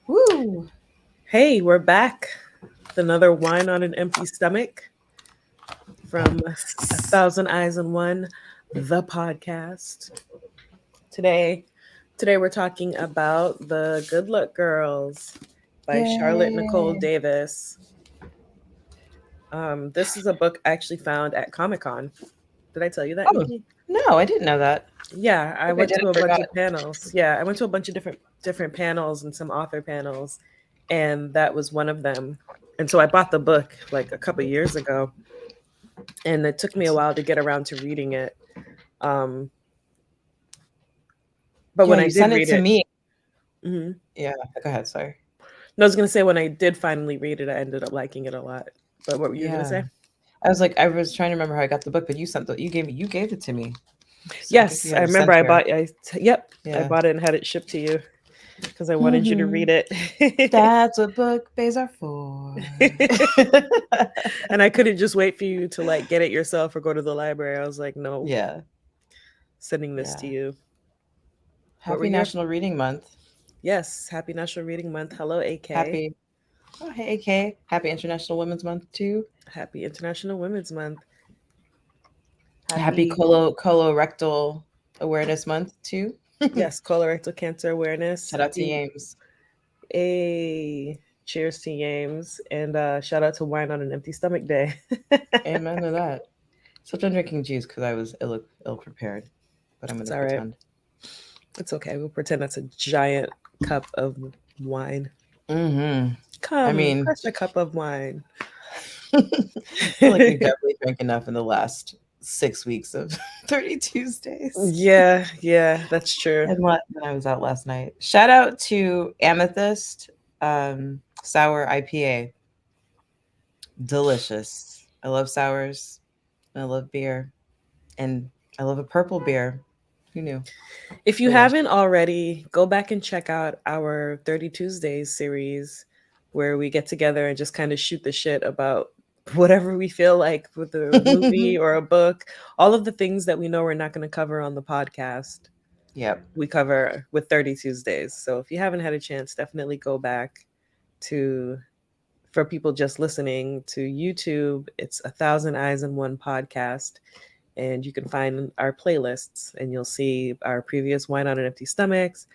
Woo! Hey, we're back with another wine on an empty stomach from A Yes. Thousand Eyes on One, the podcast. Today, today we're talking about The Good Luck Girls by Charlotte Nicole Yay! Davis. This is a book I actually found at Comic Con. Did I tell you that, Oh, Nikki? no, I didn't know that. Yeah, I If I went did, to I a bunch forgot. of panels. Yeah, I went to a bunch of different panels and some author panels, and that was one of them. And so I bought the book like a couple years ago, and it took me a while to get around to reading it. Um, but Yeah, when I you did sent it read to it, me. hmm Yeah, go ahead. Sorry. I was gonna say when I did finally read it, I ended up liking it a lot. But what were you gonna Yeah, say? I was trying to remember how I got the book, but you gave it to me. So I guess you Yes, had I to remember. send her. Yep, I Yeah. bought it and had it shipped to you because I wanted you to Hmm. read it. That's what book bays are for. And I couldn't just wait for you to like get it yourself or go to the library. I was like, no, Yeah, sending this to yeah. you. What were Happy your National Reading Month. Yes, happy National Reading Month. Hello, AK. Happy Oh, hey, AK. Happy International Women's Month too. Happy International Women's Month. Happy Happy Colorectal Awareness Month too. Yes, colorectal cancer awareness. Shout out to Happy Yames. a cheers to Yames and shout out to Wine on an Empty Stomach Day. Amen to that. Except I'm drinking juice because I was ill prepared, but I'm It's gonna all right. pretend. It's okay. We'll pretend that's a giant cup of wine. Mm-hmm. I Come, mean, crush a cup of wine. I feel like we definitely drank enough in the last 6 weeks of 30 Tuesdays. Yeah, that's true. And when I was out last night. Shout out to Amethyst Sour IPA. Delicious. I love sours. And I love beer. And I love a purple beer. Who knew? If you Delish. haven't already, go back and check out our 30 Tuesdays series where we get together and just kind of shoot the shit about whatever we feel like with a movie or a book. All of the things that we know we're not going to cover on the podcast, Yep. we cover with 30 Tuesdays. So if you haven't had a chance, definitely go back to, for people just listening to YouTube, it's A Thousand Eyes in One podcast, and you can find our playlists and you'll see our previous Wine on an Empty Stomachs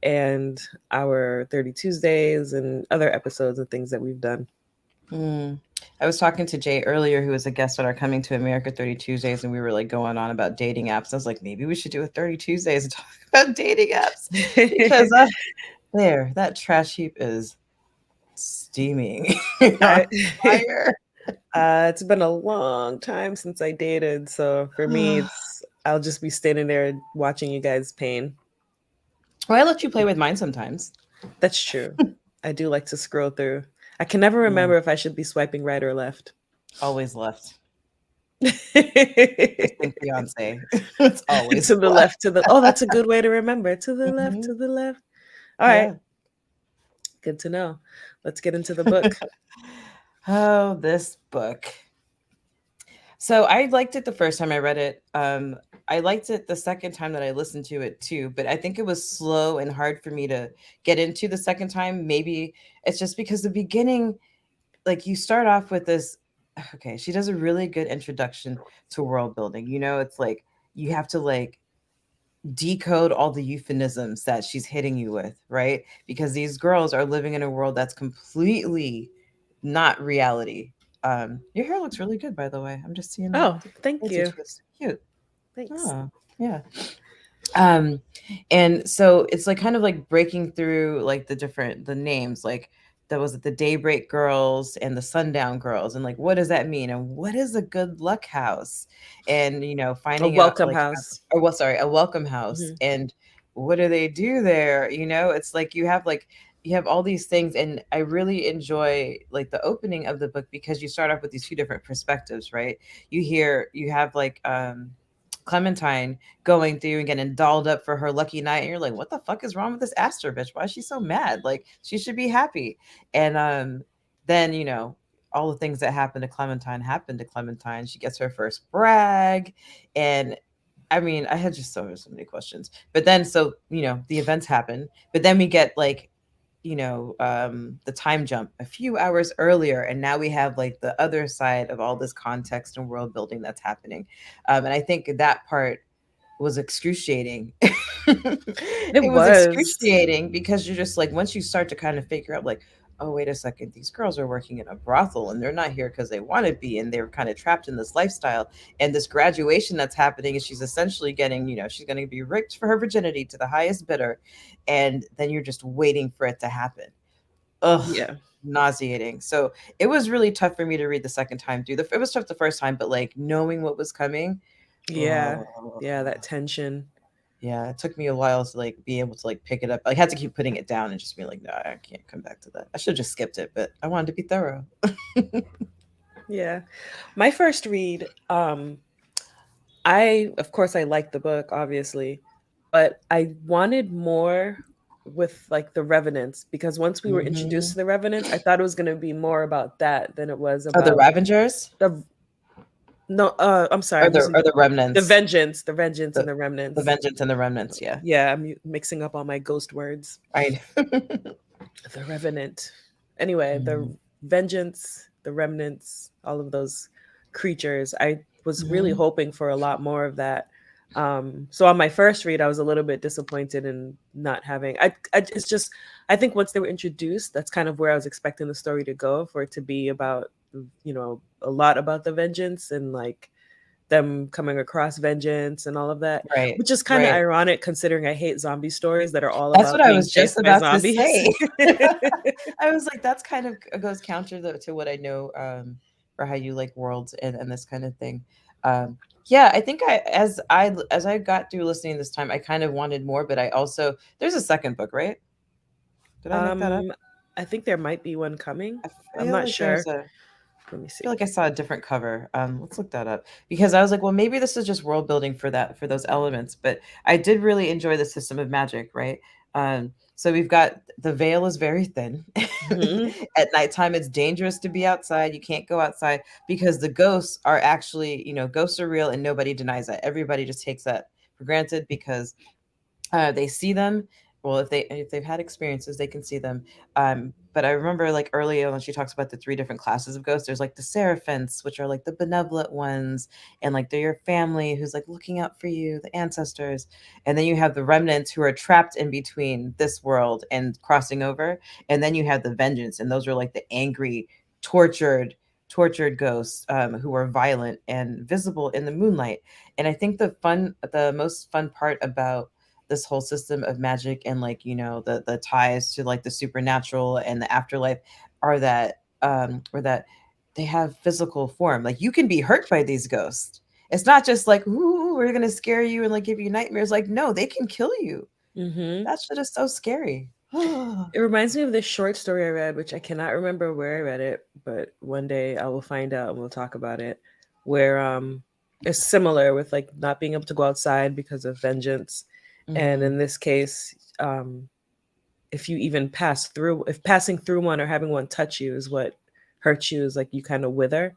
and our 30 Tuesdays and other episodes and things that we've done. Mm. I was talking to Jay earlier, who was a guest on our Coming to America 30 Tuesdays, and we were like going on about dating apps. I was like, maybe we should do a 30 Tuesdays and talk about dating apps because that trash heap is steaming on I, fire. it's been a long time since I dated, so for me, it's I'll just be standing there watching you guys pain. Well, I let you play with mine sometimes. That's true. I do like to scroll through. I can never Mm, remember if I should be swiping right or left. always left. I To think Beyonce. It's always the left. left, to the oh, that's a good way to remember. To the left, Hmm. to the left. All right, Yeah. good to know. Let's get into the book. Oh, this book. So I liked it the first time I read it. I liked it the second time that I listened to it too, but I think it was slow and hard for me to get into the second time. Maybe it's just because the beginning, like you start off with this. Okay, she does a really good introduction to world building. It's like you have to like decode all the euphemisms that she's hitting you with, right? Because these girls are living in a world that's completely not reality. Your hair looks really good, by the way. I'm just seeing Oh, the thank daisy you. twist. Cute. Thanks. Oh, yeah. Um, and so it's like kind of like breaking through like the names, like that was it the Daybreak Girls and the Sundown Girls, and like what does that mean? And what is a good luck house? And A finding out welcome like house. or well, sorry, a welcome house. Hmm. And what do they do there? It's like you have all these things, and I really enjoy like the opening of the book because you start off with these two different perspectives, right? You have like Clementine going through and getting dolled up for her lucky night, and you're like, what the fuck is wrong with this Aster bitch? Why is she so mad? Like she should be happy. And then all the things that happen to Clementine. She gets her first brag, and I mean, I had just so many questions. But then, so the events happen, but then we get like the time jump a few hours earlier, and now we have like the other side of all this context and world building that's happening. And I think that part was excruciating. It It was was. excruciating because you're just like, once you start to kind of figure out, like, oh, wait a second, these girls are working in a brothel and they're not here because they want to be, and they're kind of trapped in this lifestyle. And this graduation that's happening, and she's essentially getting, she's going to be ripped for her virginity to the highest bidder. And then you're just waiting for it to happen. Ugh, Yeah. nauseating. So it was really tough for me to read the second time through. It was tough the first time, but like knowing what was coming, Yeah. oh, Yeah, that tension. yeah, it took me a while to like be able to like pick it up. I had to keep putting it down and just be like, no, I can't come back to that. I should have just skipped it, but I wanted to be thorough. Yeah. My first read, I of course I liked the book, obviously, but I wanted more with like the revenants, because once we were introduced Hmm. to the revenants, I thought it was going to be more about that than it was Oh, the about Ravengers, the no, I'm sorry, or I'm using the Remnants, the vengeance and the the the remnants. Vengeance and the Remnants. Yeah, Yeah, I'm mixing up all my ghost words. I. The revenant. Anyway, the Mhm. vengeance, the remnants, all of those creatures. I was really Mhm. hoping for a lot more of that. So on my first read, I was a little bit disappointed in not having. It's just, I think once they were introduced, that's kind of where I was expecting the story to go, for it to be about, a lot about the vengeance and like them coming across vengeance and all of that, Right, which is kind of right. ironic considering I hate zombie stories that are all That's what about I being was just chased by about to zombies. say. I was like, that's kind of goes counter to what I know, for how you like worlds and this kind of thing. Yeah, I think as I got through listening this time, I kind of wanted more, but I also there's a second book, right? Did I make that up? um, I think there might be one coming. I I'm feel not like there's sure. a Let me I feel see. like I saw a different cover. Let's look that up because I was like, well, maybe this is just world building for those elements. But I did really enjoy the system of magic, right? So we've got the veil is very thin. Hmm. At nighttime, it's dangerous to be outside. You can't go outside because the ghosts are actually, ghosts are real, and nobody denies that. Everybody just takes that for granted because they see them. Well, if they've had experiences, they can see them. But I remember like earlier when she talks about the three different classes of ghosts. There's like the Seraphants, which are like the benevolent ones, and like they're your family who's like looking out for you, the ancestors. And then you have the remnants who are trapped in between this world and crossing over. And then you have the vengeance, and those are like the angry, tortured, tortured ghosts, who are violent and visible in the moonlight. And I think the most fun part about this whole system of magic and like the ties to like the supernatural and the afterlife are that or that they have physical form. Like you can be hurt by these ghosts. It's not just like, ooh, we're gonna scare you and like give you nightmares. Like, no, they can kill you. Hmm. That shit is so scary. It reminds me of this short story I read, which I cannot remember where I read it, but one day I will find out and we'll talk about it. Where it's similar with like not being able to go outside because of vengeance, and Hmm. in this case, if you even if passing through one or having one touch you is what hurts you, is like you kind of wither.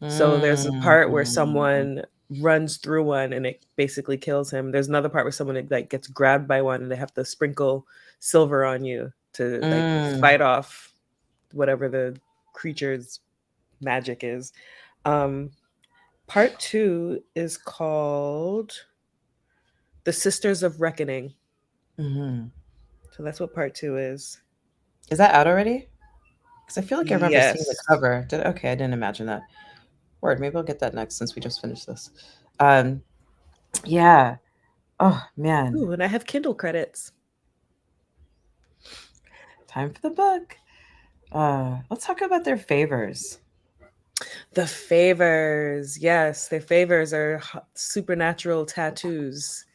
So there's a part where Mm-hmm. someone runs through one and it basically kills him. There's another part where someone like gets grabbed by one and they have to sprinkle silver on you to like Mm. fight off whatever the creature's magic is. Um, Part two is called The Sisters of Reckoning. Hmm. So that's what part two is. Is that out already? Because I feel like I remember seeing the Yes. cover. Okay, I didn't imagine that. Word, maybe I'll get that next since we just finished this. Um, yeah. Oh man, Ooh, and I have Kindle credits. time for the book. Let's talk about their favors. The favors. Yes, their favors are supernatural tattoos,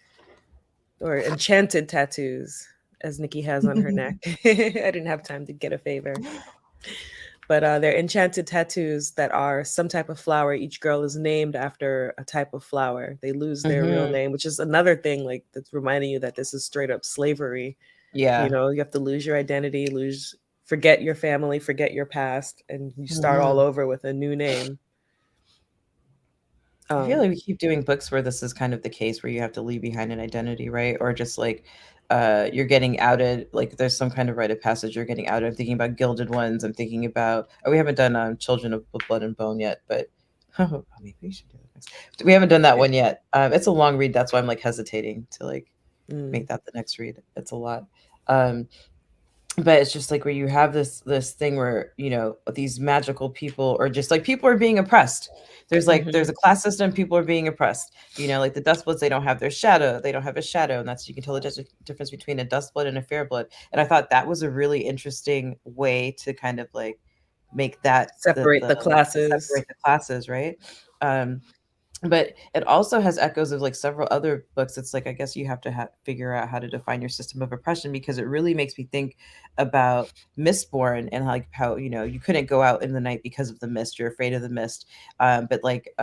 or enchanted tattoos, as Nikki has on her neck. I didn't have time to get a favor. But they're enchanted tattoos that are some type of flower. Each girl is named after a type of flower. They lose their real Hmm. name, which is another thing like that's reminding you that this is straight up slavery. Yeah. You have to lose your identity, forget your family, forget your past, and you start all Hmm. over with a new name. I feel Um, like we keep doing books where this is kind of the case where you have to leave behind an identity, right? Or just like, you're getting outed, like there's some kind of rite of passage you're getting outed. I'm thinking about Gilded Ones. I'm thinking about, oh, we haven't done Children of Blood and Bone yet, but oh, maybe we should do it next. We haven't done that Okay. one yet. It's a long read, that's why I'm like hesitating to like Mm. make that the next read. It's a lot. Um, but it's just like where you have this thing where, you know, these magical people, or just like people are being oppressed. There's Hmm. a class system, people are being oppressed. You know, like the Dustbloods, they don't have their shadow, they don't have a shadow, and that's, you can tell the difference between a Dustblood and a Fairblood. And I thought that was a really interesting way to kind of like make that Separate the classes. separate the classes, right? um but it also has echoes of like several other books. It's like, I guess you have to figure out how to define your system of oppression, because it really makes me think about Mistborn, and like how, you know, you couldn't go out in the night because of the mist, you're afraid of the mist. But like,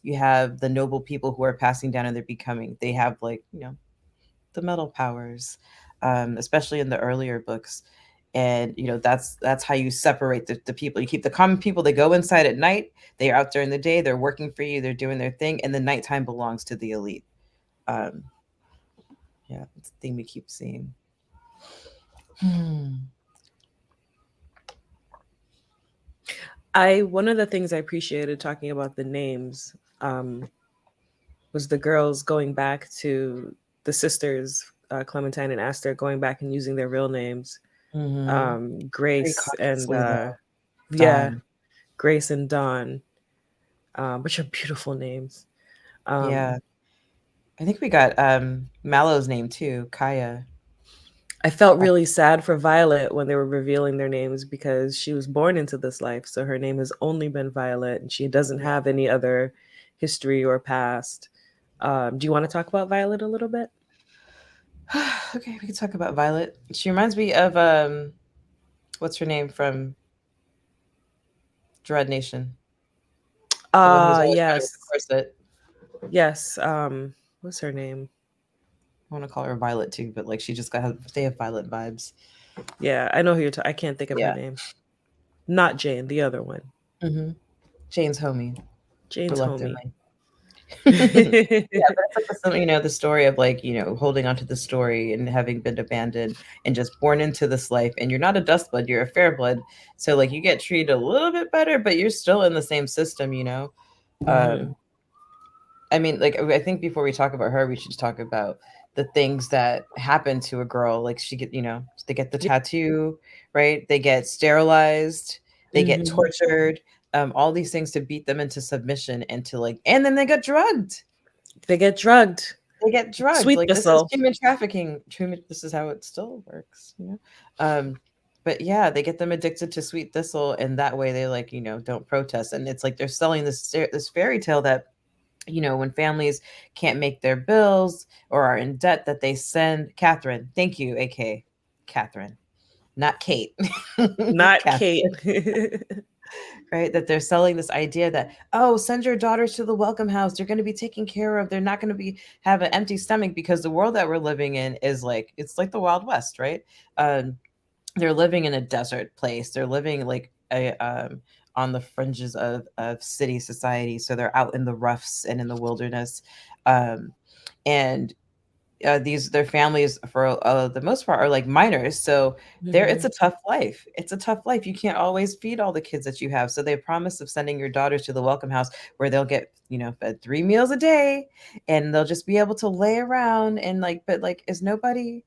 you have the noble people who are passing down and they're becoming, they have like, you know, the metal powers, especially in the earlier books. And you know, that's how you separate the people. You keep the common people, they go inside at night, they're out during the day, they're working for you, they're doing their thing, and the nighttime belongs to the elite. um yeah, it's the thing we keep seeing. Hmm. I One of the things I appreciated talking about the names was the girls going back to the sisters, Clementine and Aster, going back and using their real names. Hmm. Very Grace and consciously though. yeah, Dawn. Grace and Dawn, which are beautiful names. Yeah, Um, I think we got Mallow's name too, Kaya. I felt I, really sad for Violet when they were revealing their names because she was born into this life, so her name has only been Violet, and she doesn't yeah. have any other history or past. Do you want to talk about Violet a little bit? Okay, we can talk about Violet. She reminds me of what's her name from Dread Nation, the one who's always trying to wear the Yes, corset. yes. What's her name? I want to call her Violet too, but like she just got, they have Violet vibes. Yeah, I know who you're talking. I can't think of her Yeah. name. Not Jane, the other one. Hmm. Jane's homie, Jane's homie. reluctantly. Yeah, but it's like you know, the story of like, you know, holding on to the story and having been abandoned and just born into this life. And you're not a dustblood, you're a fairblood. So like you get treated a little bit better, but you're still in the same system, you know? Hmm. Um, I mean, like, I think before we talk about her, we should talk about the things that happen to a girl. Like she get, you know, they get the Yeah. tattoo, right? They get sterilized, they get Hmm. tortured, all these things to beat them into submission and to like, and then they get drugged. They get drugged. They get drugged. Sweet Like this is thistle. human trafficking. This is how it still works, you know. But yeah, they get them addicted to sweet thistle, and that way they like, you know, don't protest. And it's like they're selling this fairy tale that, you know, when families can't make their bills or are in debt, that they send Catherine. Thank you, AK Catherine, not Kate. Not Kate. Catherine, right? That they're selling this idea that, oh, send your daughters to the welcome house. They're going to be taken care of. They're not going to be have an empty stomach, because the world that we're living in is like, it's like the Wild West, right? Um, they're living in a desert place. They're living like on the fringes of city society. So they're out in the roughs and in the wilderness. Um, and these their families for the most part are like minors, so there it's Hmm. a tough life. It's a tough life. You can't always feed all the kids that you have, so they promise of sending your daughters to the welcome house where they'll get, you know, fed 3 meals a day, and they'll just be able to lay around and like, but like, is nobody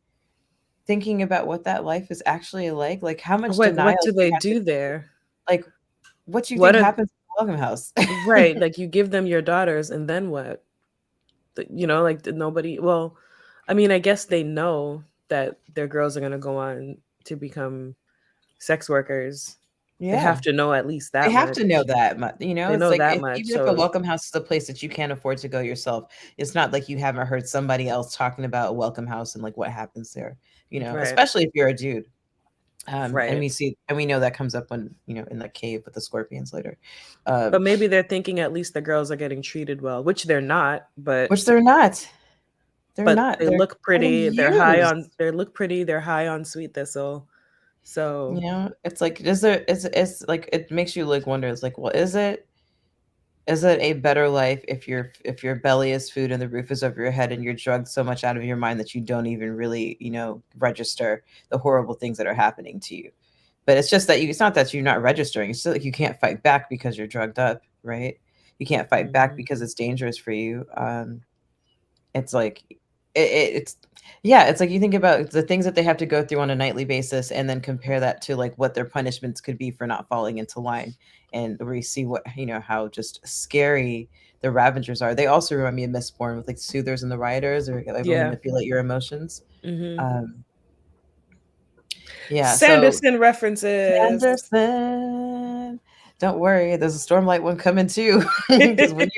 thinking about what that life is actually like how much Like, denial what do do you they have to, do there? like, what do you What think are happens in the welcome house? right? Like, you give them your daughters, and then what? You know, like nobody. Well, I mean, I guess they know that their girls are gonna go on to become sex workers. They have Yeah. to know at least They that have much. to know that much, you know, They it's know like that if, much. even if a So welcome house is a place that you can't afford to go yourself, it's not like you haven't heard somebody else talking about a welcome house and like what happens there, you know, right, especially if you're a dude. And right. we see, and we know that comes up when, you know, in the cave with the scorpions later. But Um, maybe they're thinking at least the girls are getting treated well, which they're not. which they're not. They're But not. they They're look getting pretty. They're high used. on. They look pretty. They're high on sweet thistle. You So know, it's like, is there, it's like, it makes you like wonder, it's like, well, is it, Is it a better life if your belly is food and the roof is over your head and you're drugged so much out of your mind that you don't even really, register the horrible things that are happening to you? But it's just that it's not that you're not registering. It's still like you can't fight back because you're drugged up, right? You can't fight back Mhm. because it's dangerous for you. It's like it's yeah, it's like you think about the things that they have to go through on a nightly basis and then compare that to like what their punishments could be for not falling into line. And where you see how just scary the Ravengers are. They also remind me of Mistborn with like soothers and the rioters or able to Yeah. manipulate your emotions. Mhm. Um, yeah, so Sanderson references. Sanderson. Don't worry, there's a Stormlight one coming too. Because when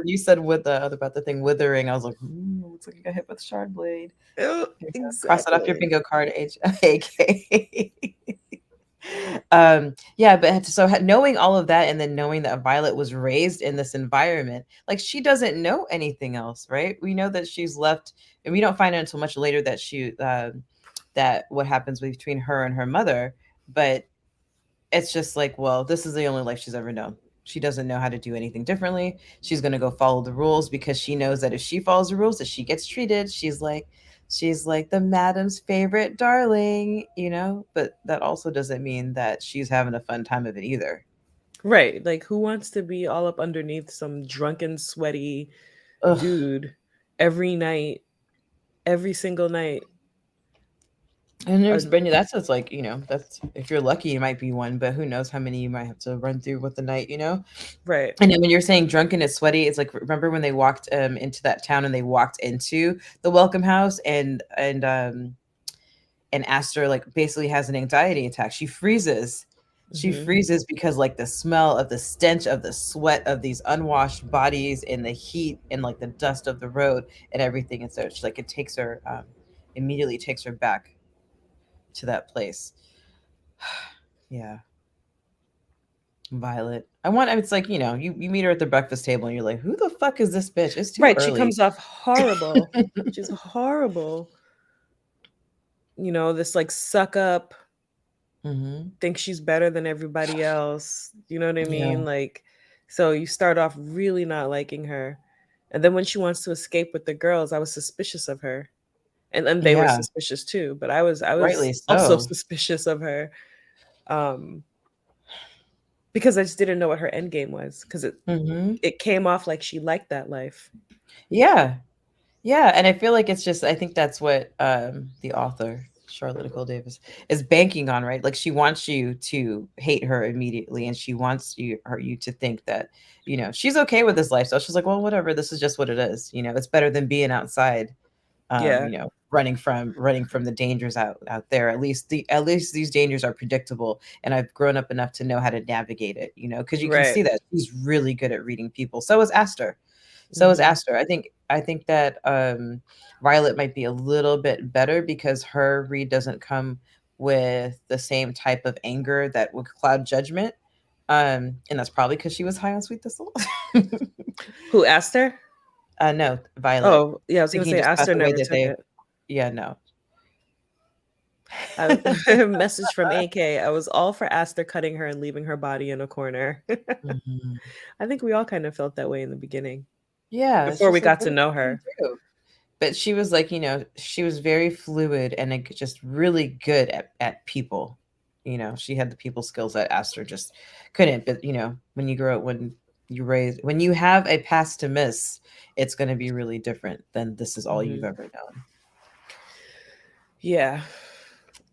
you said with the about the thing withering, I was like, looks like you got hit with shard blade. Oh, Here you go. Cross that off your exactly. bingo card, AK. Yeah, but knowing all of that and then knowing that Violet was raised in this environment, like she doesn't know anything else, right? We know that she's left, and we don't find out until much later that that what happens between her and her mother, but it's just like, well, this is the only life she's ever known. She doesn't know how to do anything differently. She's going to go follow the rules because she knows that if she follows the rules that she gets treated, she's like the madam's favorite darling, but that also doesn't mean that she's having a fun time of it either. Right. Like, who wants to be all up underneath some drunken, sweaty Ugh. dude every night, every single night? And Uh, there's been that's just like, that's if you're lucky, you might be one, but who knows how many you might have to run through with the night. right. And then when you're saying drunken and sweaty, it's like remember when they walked into that town and they walked into the welcome house and Aster like basically has an anxiety attack. She freezes. She Hmm. freezes because like the smell of the stench of the sweat of these unwashed bodies and the heat and like the dust of the road and everything. And so it's like it takes her immediately takes her back to that place. Yeah. Violet. It's like, you meet her at the breakfast table and you're like, who the fuck is this bitch? It's too Right. She early. comes off horrible. She's horrible. This like suck up, Hmm. think she's better than everybody else. You know what I Yeah. mean? Like, so you start off really not liking her. And then when she wants to escape with the girls, I was suspicious of her. And then they were Yeah. suspicious too, but I was Rightly also so. suspicious of her. Um, because I just didn't know what her end game was. Because Hmm. it came off like she liked that life. Yeah. Yeah. And I feel like I think that's what the author, Charlotte Nicole Davis, is banking on, right? Like she wants you to hate her immediately and she wants you to think that, she's okay with this lifestyle. She's like, well, whatever, this is just what it is. It's better than being outside Yeah. running from the dangers out there. At least these dangers are predictable and I've grown up enough to know how to navigate it, because you can Right. see that she's really good at reading people. So is Aster. Hmm. I think that Violet might be a little bit better because her read doesn't come with the same type of anger that would cloud judgment. And that's probably because she was high on sweet thistle. Who asked her? No, Violet. Oh, yeah, I was gonna Thinking say just about Aster the way never that took it. yeah, no. I message from AK. I was all for Aster cutting her and leaving her body in a corner. Mhm. I think we all kind of felt that way in the beginning Yeah, it's before we just like, got what to are know you gonna her. do? But she was like, she was very fluid and just really good at people. She had the people skills that Aster just couldn't. But when you grow up, when you have a past to miss, it's going to be really different than this is all you've Hmm. ever known. Yeah.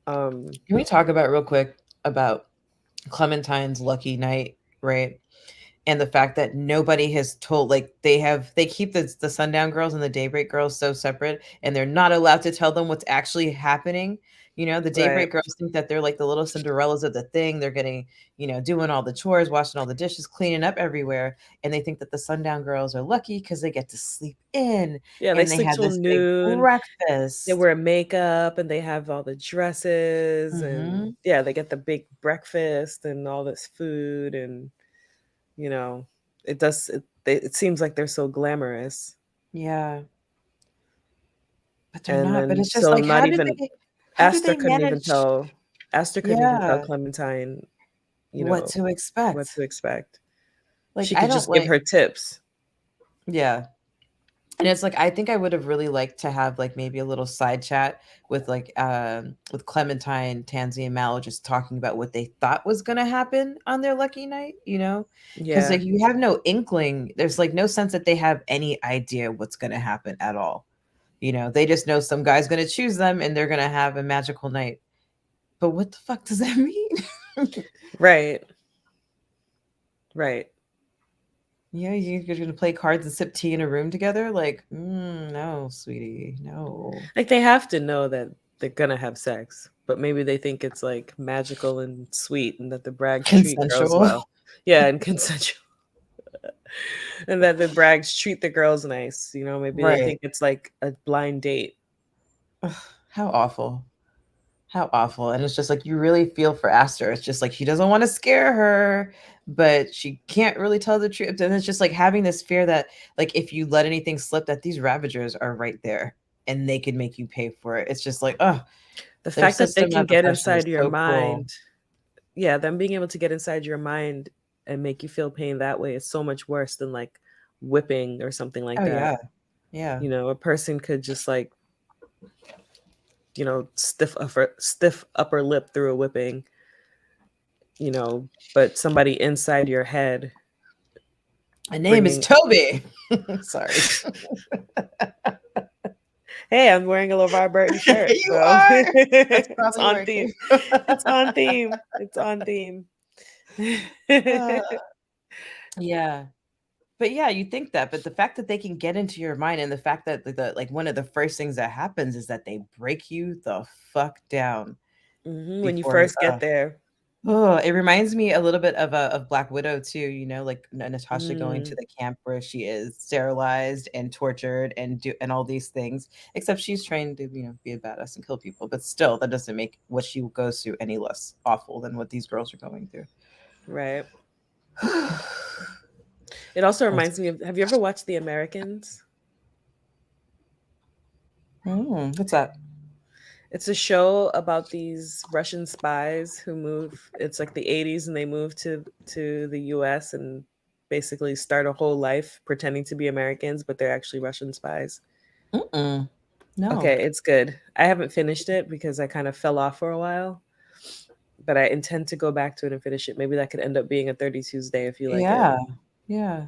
Um. Can we talk about real quick about Clementine's lucky night, right? And the fact that nobody has told, like they keep the sundown girls and the daybreak girls so separate and they're not allowed to tell them what's actually happening. The Right. daybreak girls think that they're like the little Cinderellas of the thing. They're getting, doing all the chores, washing all the dishes, cleaning up everywhere, and they think that the sundown girls are lucky because they get to sleep in Yeah, they and they sleep have till this big noon. They breakfast. wear makeup and they have all the dresses and Hmm. yeah, they get the big breakfast and all this food and you know, it seems like they're so glamorous. Yeah, but they're And not. But then it's just so like, not even how did they manage? Aster couldn't even tell Yeah. Clementine, What to what expect. to expect. Like She I could don't just give like her tips. yeah. And it's like I think I would have really liked to have like maybe a little side chat with Clementine, Tansy, and Mallow just talking about what they thought was gonna happen on their lucky night, you know? Because Yeah. like you have no inkling, there's like no sense that they have any idea what's gonna happen at all. You know, they just know some guy's gonna choose them and they're gonna have a magical night. But what the fuck does that mean? Right. Right. Yeah, you're gonna play cards and sip tea in a room together? Like, no, sweetie, no. Like they have to know that they're gonna have sex, but maybe they think it's like magical and sweet and that the Braggs treat girls Consensual. well. Yeah, and consensual. And that the Braggs treat the girls nice. You know, maybe they Right. think it's like a blind date. Ugh, how awful. How awful. And it's just like you really feel for Aster. It's just like she doesn't want to scare her, but she can't really tell the truth. And it's just like having this fear that like if you let anything slip, that these Ravagers are right there and they could make you pay for it. It's just like, oh, The their fact that they system can of get oppression is inside your so cruel. mind, yeah, them being able to get inside your mind and make you feel pain that way is so much worse than like whipping or something like Oh that. yeah. Yeah. You know, a person could just like, you know, stiff upper lip through a whipping, you know, but somebody inside your head My name is bringing Toby. Sorry. hey, I'm wearing a LeVar Burton shirt, You so are. That's it's probably on theme. working. It's on theme. It's on theme. Uh, yeah. But yeah, you think that, but the fact that they can get into your mind and the fact that like one of the first things that happens is that they break you the fuck down When you before first get there. oh, it reminds me a little bit of Black Widow too, you know, like Natasha going to Mm, the camp where she is sterilized and tortured and do and all these things, except she's trained to, you know, be a badass and kill people, but still that doesn't make what she goes through any less awful than what these girls are going through. right. It also That's reminds me of, have you ever watched The Americans? what's that? It's a show about these Russian spies who move. It's like the 80s and they move to the US and basically start a whole life pretending to be Americans, but they're actually Russian spies. Mm-mm. No. Okay, it's good. I haven't finished it because I kind of fell off for a while, but I intend to go back to it and finish it. Maybe that could end up being a 30 Tuesday if you like it. Yeah. Yeah.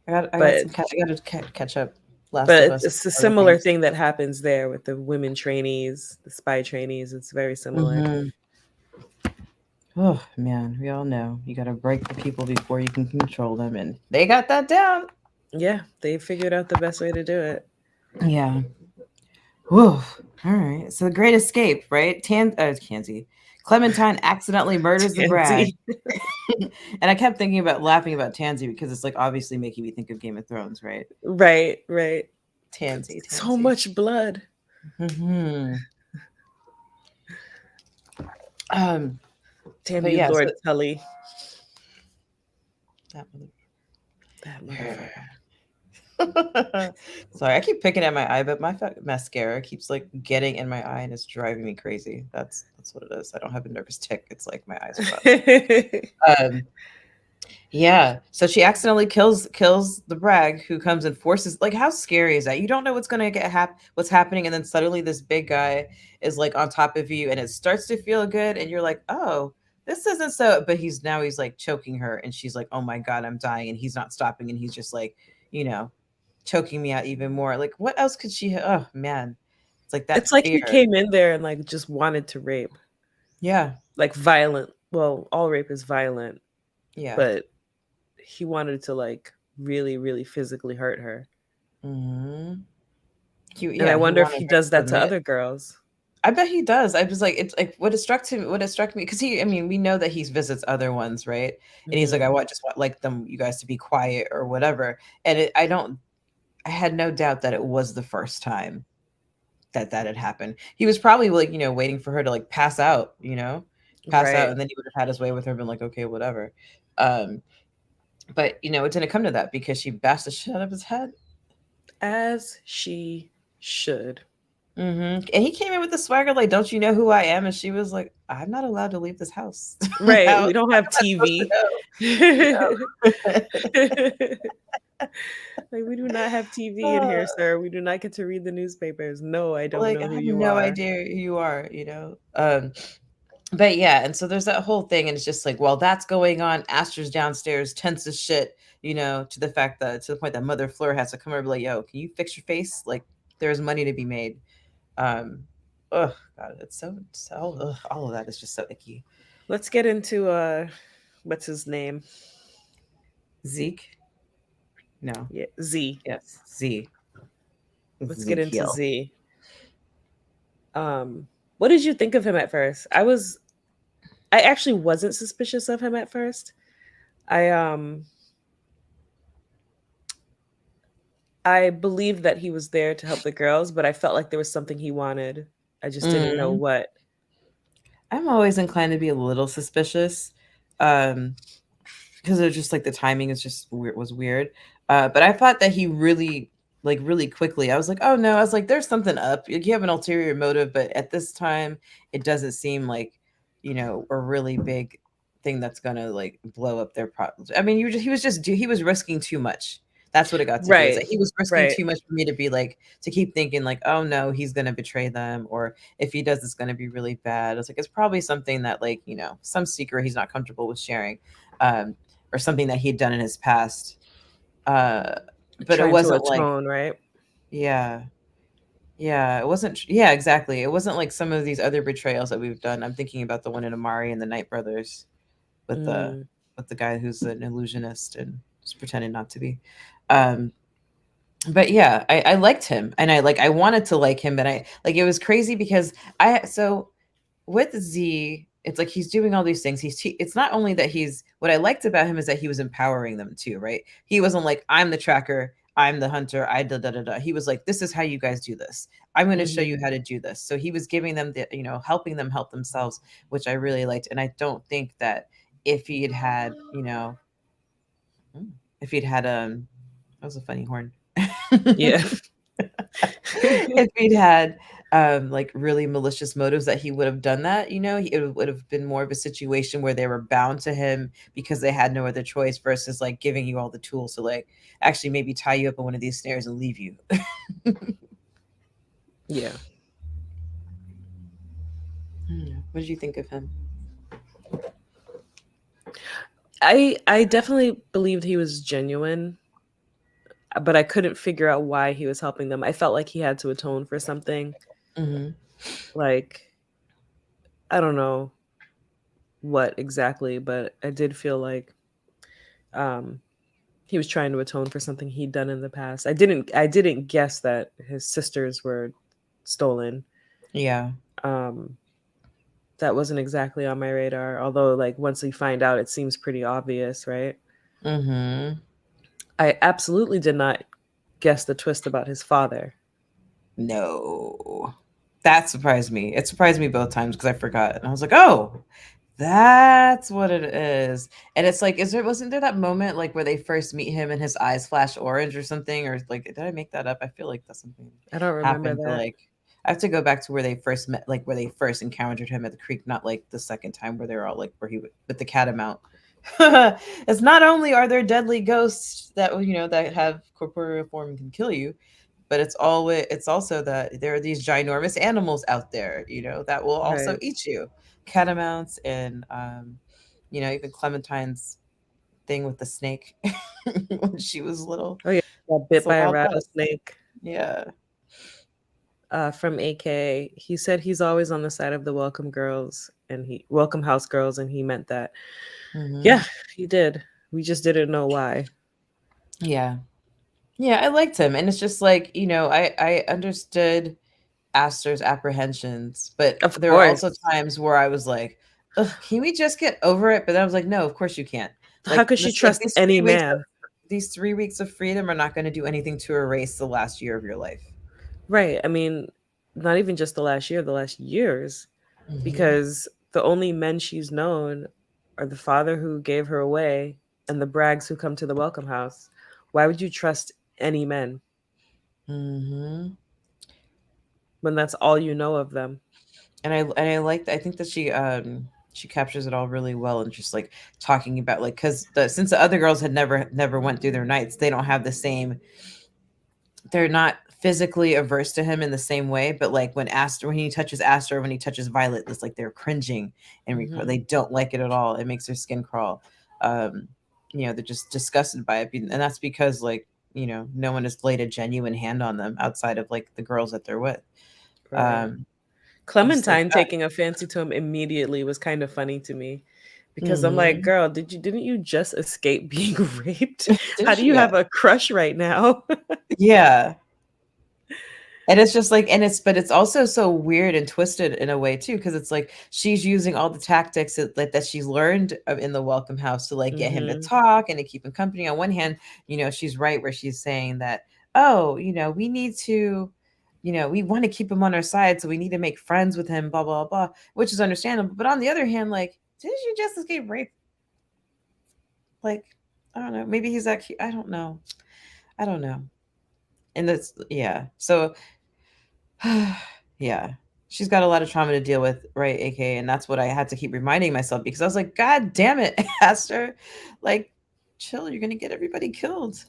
I got But some I gotta catch up. Last of but Us and it's a other similar things. thing that happens there with the women trainees, the spy trainees. It's very similar. Mhm. Oh man, we all know you gotta break the people before you can control them, and they got that down. Yeah, they figured out the best way to do it. Yeah. Whoa. All right. So the Great Escape, right? Tansy. Clementine accidentally murders the Bragg. Tansy. And I kept thinking about laughing about Tansy because it's like obviously making me think of Game of Thrones, right? Right, right. Tansy, So Tansy. much blood. Hmm. Um, Damn but you, yeah, Lord so Tully. that mother- That motherfucker. Sorry, I keep picking at my eye, but my mascara keeps like getting in my eye and it's driving me crazy. That's what it is. I don't have a nervous tick. It's like my eyes are bothering me. Um, yeah. So she accidentally kills the Bragg who comes and forces like how scary is that? You don't know what's gonna what's happening, and then suddenly this big guy is like on top of you and it starts to feel good and you're like, oh, this isn't so but he's like choking her and she's like, oh my god, I'm dying, and he's not stopping and he's just like, you know, choking me out even more. Like what else could she oh man. It's like that It's like fear. he came in there and like just wanted to rape. Yeah. Like violent. Well, all rape is violent, Yeah. but he wanted to like really, really physically hurt her. Hmm. And I He wonder if wanted he her to does that to submit. other girls. I bet he does. I was like, it's like what it struck me because he, I mean, we know that he visits other ones, right? And he's like, Hmm. I want just want like them, you guys to be quiet or whatever. And I don't, I had no doubt that it was the first time that that had happened. He was probably like, you know, waiting for her to like pass out, Right. and then he would have had his way with her, been like, okay, whatever. Um, but you know, it didn't come to that because she bashed the shit out of his head. As she should. And he came in with the swagger, like, "Don't you know who I am?" And she was like, "I'm not allowed to leave this house." Right. How We don't have am I supposed to TV. know? You Like, we do not have TV in know? here, sir. We do not get to read the newspapers. No, I don't Like, know I who have you no are. idea who you are, you know? But yeah, and so there's that whole thing, and it's just like, while that's going on, Aster's downstairs, tense as shit, you know, to the fact that to the point that Mother Fleur has to come over and be like, "Yo, can you fix your face? Like, there's money to be made." Um, oh God, it's so ugh, all of that is just so icky. Let's get into what's his name? Zeke, no, Yeah, Z. yes, Z, Let's get into Ezekiel. Z. What did you think of him at first? I actually wasn't suspicious of him at first. I um I believed that he was there to help the girls, but I felt like there was something he wanted. I just didn't know Mm. what. I'm always inclined to be a little suspicious. Um, because it's just like the timing is just weird was weird. But I thought that he really like really quickly. I was like, oh no, I was like, there's something up. Like, you have an ulterior motive, but at this time, it doesn't seem like a really big thing that's gonna like blow up their problems. I mean, he was risking too much. That's what it got to be. Is Right. that he was risking Right. too much for me to be like to keep thinking like, oh no, he's gonna betray them, or if he does, it's gonna be really bad. I was like, it's probably something that like some secret he's not comfortable with sharing. Um, or something that he'd done in his past. Uh, but it Trying to wasn't like, atone, right? yeah, yeah, it wasn't, yeah, exactly. It wasn't like some of these other betrayals that we've done. I'm thinking about the one in Amari and the Night Brothers with the Mm, guy who's an illusionist and just pretending not to be. Um, but yeah, I liked him, and I wanted to like him, but I like it was crazy because I so with Z, it's like he's doing all these things. It's not only that he's what I liked about him is that he was empowering them too, right? He wasn't like, I'm the tracker, I'm the hunter, I da da da da. He was like, this is how you guys do this. I'm going to show mhm. you how to do this. So he was giving them helping them help themselves, which I really liked. And I don't think that if he had had, if he'd had that was a funny horn. Yeah. If he'd had like really malicious motives that he would have done that, it would have been more of a situation where they were bound to him because they had no other choice versus like giving you all the tools to like actually maybe tie you up in one of these snares and leave you. Yeah. What did you think of him? I definitely believed he was genuine, but I couldn't figure out why he was helping them. I felt like he had to atone for something. Hmm. Like, I don't know what exactly, but I did feel like um he was trying to atone for something he'd done in the past. I didn't guess that his sisters were stolen. Yeah. Um that wasn't exactly on my radar, although like once we find out it seems pretty obvious, right? Hmm. I absolutely did not guess the twist about his father. No. That surprised me. It surprised me both times because I forgot. And I was like, oh, that's what it is. And it's like, wasn't there that moment like where they first meet him and his eyes flash orange or something? Or like, did I make that up? I feel like that's something I don't remember happened to that. like I have to go back to where they first met, like where they first encountered him at the creek, not like the second time where they're all like where with the catamount. It's not only are there deadly ghosts that that have corporeal form and can kill you, but it's also that there are these ginormous animals out there, that will also Right. eat you. Catamounts and even Clementine's thing with the snake when she was little. Oh yeah, got It's bit the by a Wild West. rattlesnake. Yeah. From AK. He said he's always on the side of the welcome girls and he welcome house girls, and he meant that. Hmm. Yeah, he did. We just didn't know why. Yeah. Yeah, I liked him, and it's just like I understood Aster's apprehensions, but Of there are also course. times where I was like, ugh, can we just get over it? But then I was like, no, of course you can't. How Like could she this, like trust any man? these 3 weeks of freedom are not going to do anything to erase the last year of your life. Right. I mean, not even just the last year, the last years, Hmm. because the only men she's known are the father who gave her away and the Braggs who come to the welcome house. Why would you trust any men Hmm. when that's all you know of them? And I liked. I think that she. She captures it all really well, and just like talking about like because since the other girls had never went through their nights, they don't have the same, they're not physically averse to him in the same way, but like when he touches Aster, when he touches Violet, it's like they're cringing and Hmm. they don't like it at all. It makes their skin crawl. Um, they're just disgusted by it, and that's because like no one has laid a genuine hand on them outside of like the girls that they're with. Right. Um, just like Clementine taking a fancy to him immediately was kind of funny to me because I'm like, mhm. girl, didn't you just escape being raped? How Didn't do you? you Yeah, have a crush right now? yeah. And it's just like, and but it's also so weird and twisted in a way too, because it's like she's using all the tactics that she's learned in the Welcome House to like get him to Hmm. talk and to keep him company. On one hand, she's right where she's saying that, oh, we need to, we want to keep him on our side, so we need to make friends with him, blah blah blah, which is understandable. But on the other hand, like, didn't you just escape rape? Like, I don't know, maybe he's actually, I don't know, I don't know, and that's yeah. So yeah. She's got a lot of trauma to deal with, right, AK? And that's what I had to keep reminding myself because I was like, God damn it, Aster. Like, chill, you're gonna get everybody killed.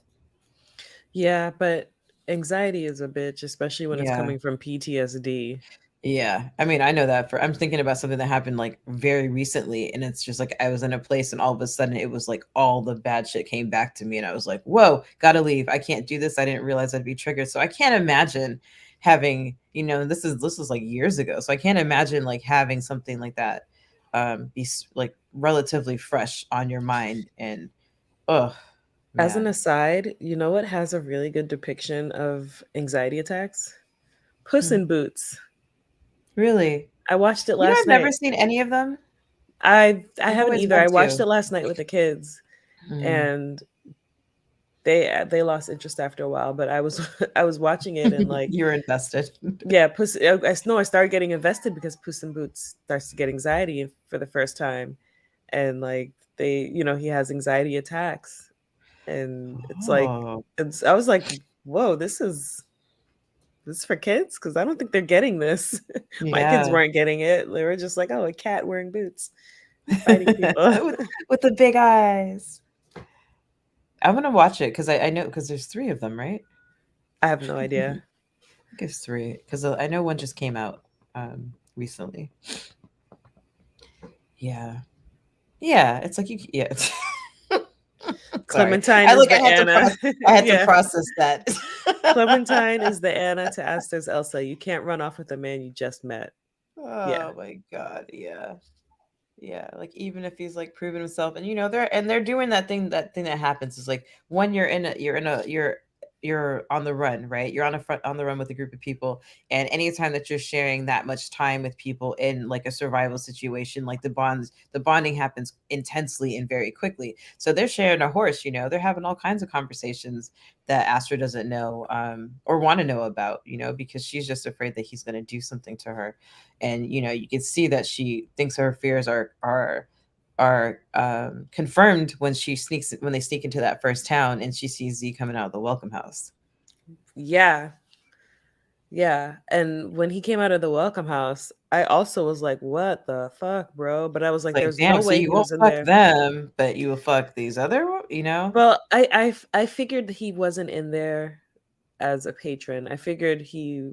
Yeah, but anxiety is a bitch, especially when it's Yeah. coming from PTSD. Yeah. I mean, I know that for I'm thinking about something that happened like very recently, and it's just like I was in a place and all of a sudden it was like all the bad shit came back to me and I was like, whoa, gotta leave. I can't do this. I didn't realize I'd be triggered. So I can't imagine having, this was like years ago. So I can't imagine like having something like that be like relatively fresh on your mind. And oh As an man. aside, you know what has a really good depiction of anxiety attacks? Puss Hmm. in Boots. Really? I watched it last I've never night. seen any of them. I I've haven't always either. I meant watched to. it last night with the kids, Mm. and they lost interest after a while. But I was I was watching it and like, You're invested. yeah, Puss. I no, I started getting invested because Puss in Boots starts to get anxiety for the first time, and like he has anxiety attacks, and it's like Oh, I was like, whoa, this is for kids because I don't think they're getting this. My kids yeah. weren't getting it. They were just like, oh, a cat wearing boots fighting people. with the big eyes. I'm gonna watch it because I know because there's three of them, right? I have no I idea. think it's three because I know one just came out recently. Yeah, yeah. It's like you. Yeah. Sorry, Clementine I is like. the I had to Anna. process. I had to Yeah. process that. Clementine is the Anna to Aster's Elsa. You can't run off with a man you just met. Yeah. Oh my god. Yeah. Yeah, like even if he's like proven himself, and they're doing that thing that happens is like when you're on the run, right? You're on the run with a group of people, and anytime that you're sharing that much time with people in like a survival situation, like the bonding happens intensely and very quickly. So they're sharing a horse, they're having all kinds of conversations that Astra doesn't know or want to know about, because she's just afraid that he's going to do something to her. And you can see that she thinks her fears are confirmed when they sneak into that first town and she sees Z coming out of the welcome house. Yeah. Yeah. And when he came out of the welcome house, I also was like, what the fuck, bro? But I was It's like, like, there's no damn, so way you he won't was in fuck there. them, but you will fuck these other. Well, I figured he wasn't in there as a patron. I figured he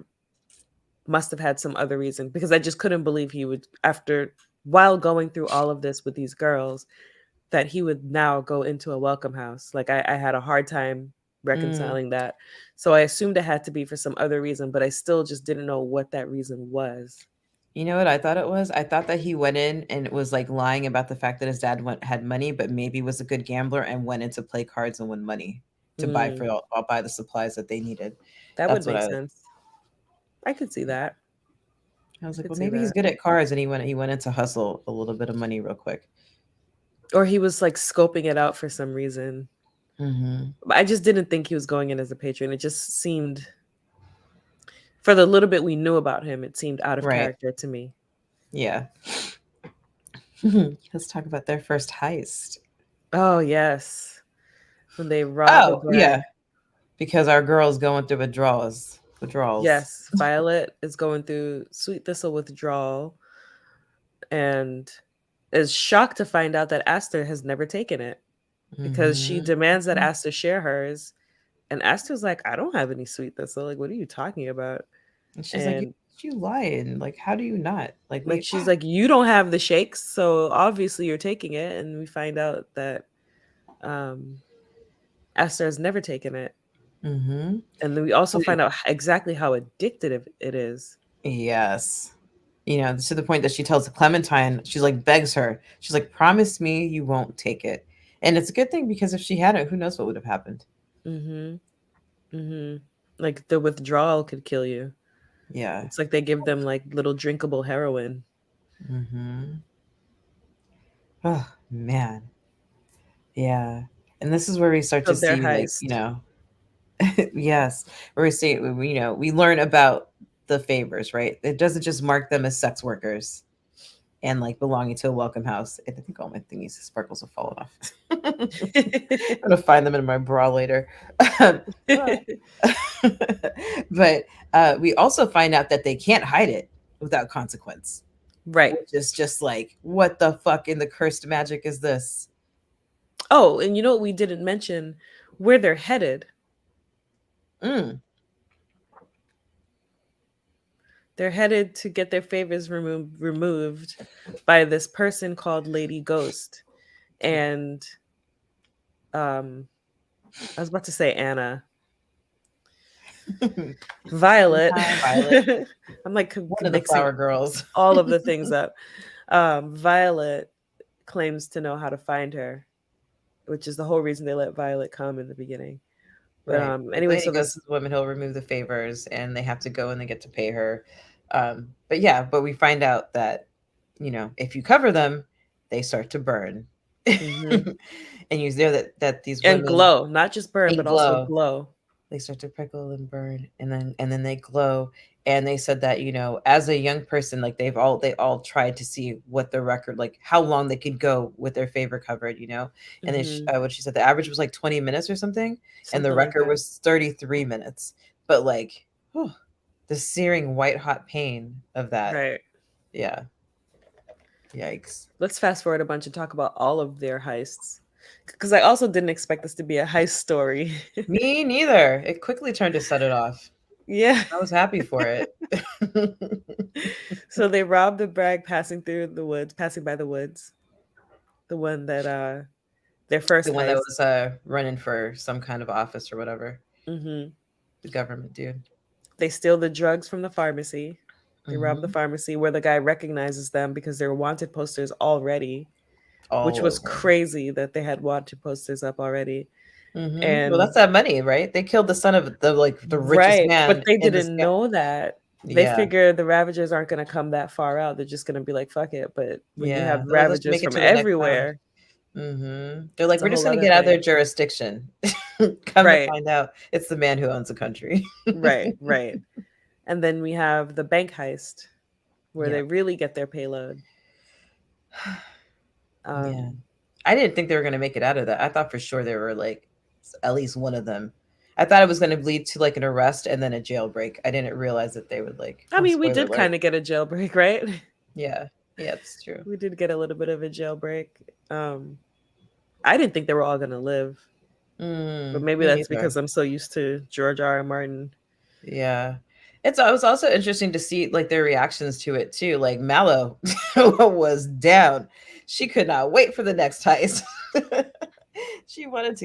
must have had some other reason because I just couldn't believe he would, after while going through all of this with these girls, that he would now go into a welcome house. Like I had a hard time Mm. reconciling that. So I assumed it had to be for some other reason, but I still just didn't know what that reason was. You know what I thought it was? I thought that he went in and was like lying about the fact that his dad had money, but maybe was a good gambler and went in to play cards and win money to buy Mm, I'll buy the supplies that they needed. that would That's what make I sense. I could see yeah. that. I was I like, could well, see maybe he's that. good at cards and he went in to hustle a little bit of money real quick. Or he was like scoping it out for some reason. Hmm. But I just didn't think he was going in as a patron. It just seemed, for the little bit we knew about him, it seemed out of Right. character to me. Yeah. Let's talk about their first heist. Oh, yes. When they rob a Oh, bar. yeah. Because our girl's going through withdrawals. Withdrawals. Yes, Violet is going through sweet thistle withdrawal, and is shocked to find out that Aster has never taken it because she Mhm. demands that Aster share hers. And Aster's like, I don't have any sweetness. So, like, what are you talking about? And she's like, And you lying. Like, how do you not? Like, like, we she's like, you don't have the shakes. So obviously you're taking it. And we find out that um, Aster has never taken it. Mhm. And then we also find out exactly how addictive it is. Yes. You know, to the point that she tells Clementine, she's like, begs her, she's like, promise me you won't take it. And it's a good thing because if she hadn't, who knows what would have happened. Mm-hmm. Mm-hmm. Like the withdrawal could kill you. Yeah. It's like they give them like little drinkable heroin. Mhm. Oh, man. Yeah. And this is where we start So to their see, like, heist. yes, where we see, we learn about the favors, right? It doesn't just mark them as sex workers and like belonging to a welcome house. I think all my thingies, sparkles have fallen off. I'm gonna find them in my bra later. But we also find out that they can't hide it without consequence, Right. which is just like, what the fuck in the cursed magic is this? Oh, and you know what we didn't mention? Where they're headed. Mm. They're headed to get their favors removed by this person called Lady Ghost. And I was about to say Anna. Violet. Violet, I'm like one of the mixing flower girls. all of the things up. Violet claims to know how to find her, which is the whole reason they let Violet come in the beginning. But Right. anyway, Lady so goes this to the woman, he'll remove the favors and they have to go and they get to pay her. But yeah, but we find out that, if you cover them, they start to burn. mhm. And you know that these And women glow, not just burn, and but also glow. glow. They start to prickle and burn and then they glow. And they said that, as a young person, like they all tried to see what the record, like how long they could go with their favor covered. And then Hmm. what she said, the average was like 20 minutes or something, and the Something like record that. was 33 minutes. But like, whew, the searing white hot pain of that. Right. Yeah. Yikes. Let's fast forward a bunch and talk about all of their heists. Because I also didn't expect this to be a heist story. Me neither. It quickly turned to set it off. Yeah. I was happy for it. So they robbed the brag passing through the woods, passing by the woods. The one that their The first one that heist. was running for some kind of office or whatever. Hmm. The government dude. They steal the drugs from the pharmacy. They rob the Hmm. pharmacy where the guy recognizes them because there were wanted posters already, which All was over. crazy that they had wanted posters up already. Well, that's And that money, right? They killed the son of the richest right, but man they in this. didn't know that. They Yeah, figure the Ravagers aren't going to come that far out. They're just going to be like, fuck it. But when you yeah. have Let's Ravagers make it from to the next town. everywhere, They're like, it's a we're just whole gonna other get out of their thing. jurisdiction. Come to Right, find out, it's the man who owns the country. right, right. And then we have the bank heist where Yeah, they really get their payload. yeah. Um, I didn't think they were gonna make it out of that. I thought for sure they were like at least one of them. I thought it was gonna lead to like an arrest and then a jailbreak. I didn't realize that they would like. I Oh, mean, we spoiler did alert. kind of get a jailbreak, right? Yeah, yeah, it's true. We did get a little bit of a jailbreak. Um, I didn't think they were all going to live, but maybe Me that's neither. because I'm so used to George R. R. Martin. Yeah. It was also interesting to see like their reactions to it too. Like Mallow was down. She could not wait for the next heist. She wanted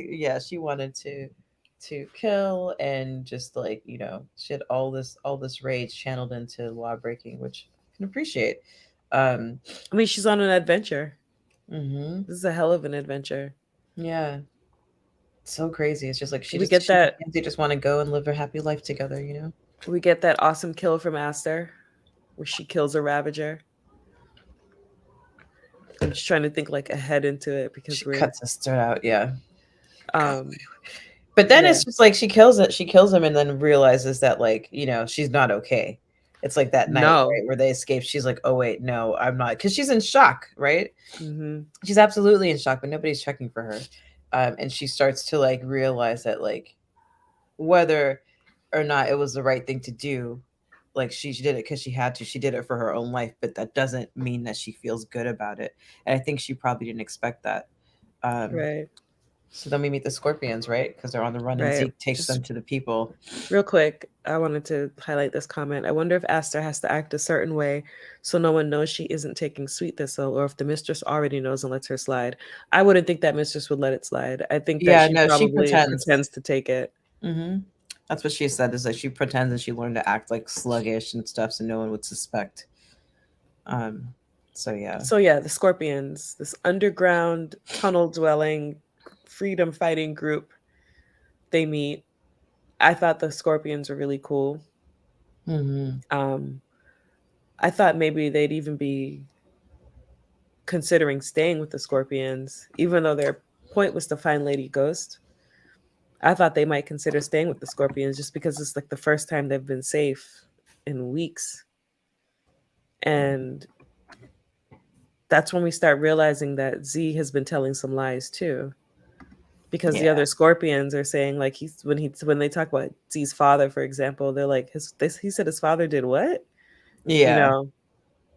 to kill and just like, she had all this rage channeled into law breaking, which I can appreciate. Um I mean, she's on an adventure. mhm. This is a hell of an adventure. Yeah. So crazy. It's just like We get she and that Mackenzie just want to go and live their happy life together. we get that awesome kill from Aster where she kills a Ravager. I'm just trying to think like ahead into it because She we're cuts his throat out, yeah. um But then yeah. it's just like she kills him and then realizes that like, she's not okay. It's like that night, No. right, where they escape. She's like, "Oh wait, no, I'm not." Cuz she's in shock, right? Mhm. She's absolutely in shock, but nobody's checking for her. And she starts to like realize that like whether or not it was the right thing to do, like she did it because she had to. She did it for her own life, but that doesn't mean that she feels good about it. And I think she probably didn't expect that. Um, Right. so then we meet the Scorpions, right? Because they're on the run, and Right. Zeke takes Just them to the people. real quick, I wanted to highlight this comment. I wonder if Aster has to act a certain way so no one knows she isn't taking Sweet Thistle, or if the mistress already knows and lets her slide. I wouldn't think that mistress would let it slide. I think that Yeah, she no, she probably pretends. pretends to take it. Hmm. That's what she said. Is that she pretends and she learned to act like sluggish and stuff, so no one would suspect. Um, so yeah, So yeah, the Scorpions, this underground tunnel dwelling freedom fighting group, they meet. I thought the Scorpions were really cool. hmm Um, I thought maybe they'd even be considering staying with the Scorpions, even though their point was to find Lady Ghost. I thought they might consider staying with the Scorpions just because it's like the first time they've been safe in weeks. And that's when we start realizing that Z has been telling some lies too. Because the yeah, other Scorpions are saying like when they talk about Z's father, for example, they're like he said his father did what? You yeah, know,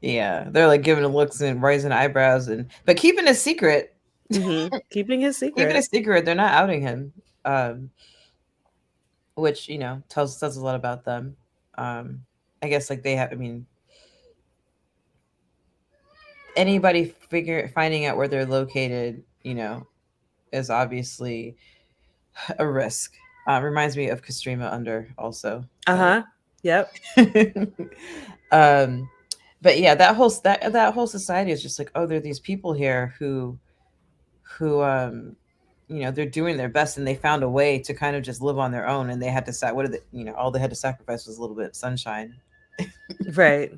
yeah. They're like giving him looks and raising eyebrows, and but keeping a secret. keeping his Keeping a secret. secret. They're not outing him, which tells says a lot about them. Um, I guess like they have. I mean, anybody finding out where they're located, is obviously a risk. Reminds me of Kastrima Under also, Uh but huh. Yep. um, but yeah, that whole society is just like, oh, there are these people here who they're doing their best, and they found a way to kind of just live on their own, and they had to what did they, all they had to sacrifice was a little bit of sunshine Right.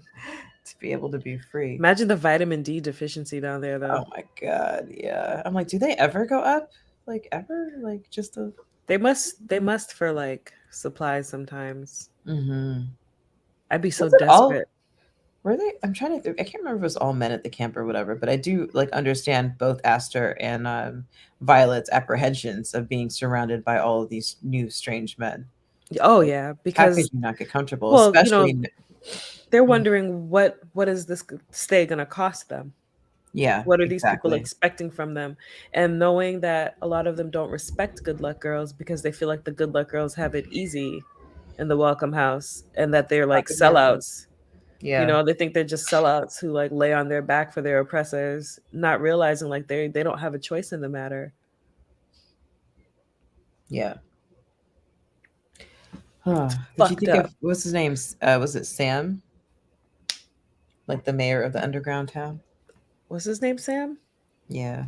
to be able to be free. Imagine the vitamin D deficiency down there, Oh though. my god, yeah. I'm like, do they ever go up? Like ever? Like just a They must for like supplies sometimes. mm-hmm. I'd be so Was it all desperate. were they? I'm trying to think. I can't remember if it was all men at the camp or whatever, but I do like understand both Aster and Violet's apprehensions of being surrounded by all of these new strange men. Oh Like, yeah, how could because you not get comfortable? well, Especially, they're Mhm. wondering what is this stay going to cost them? Yeah, What are these people exactly. expecting from them? And knowing that a lot of them don't respect good luck girls because they feel like the good luck girls have it easy in the welcome house and that they're like Pocket market. sellouts. Yeah, They think they're just sellouts who like lay on their back for their oppressors, not realizing like they don't have a choice in the matter. yeah. Huh. Did you Fucked think of up. what's his name? Was it Sam, like the mayor of the underground town? What's his name, Sam? Yeah,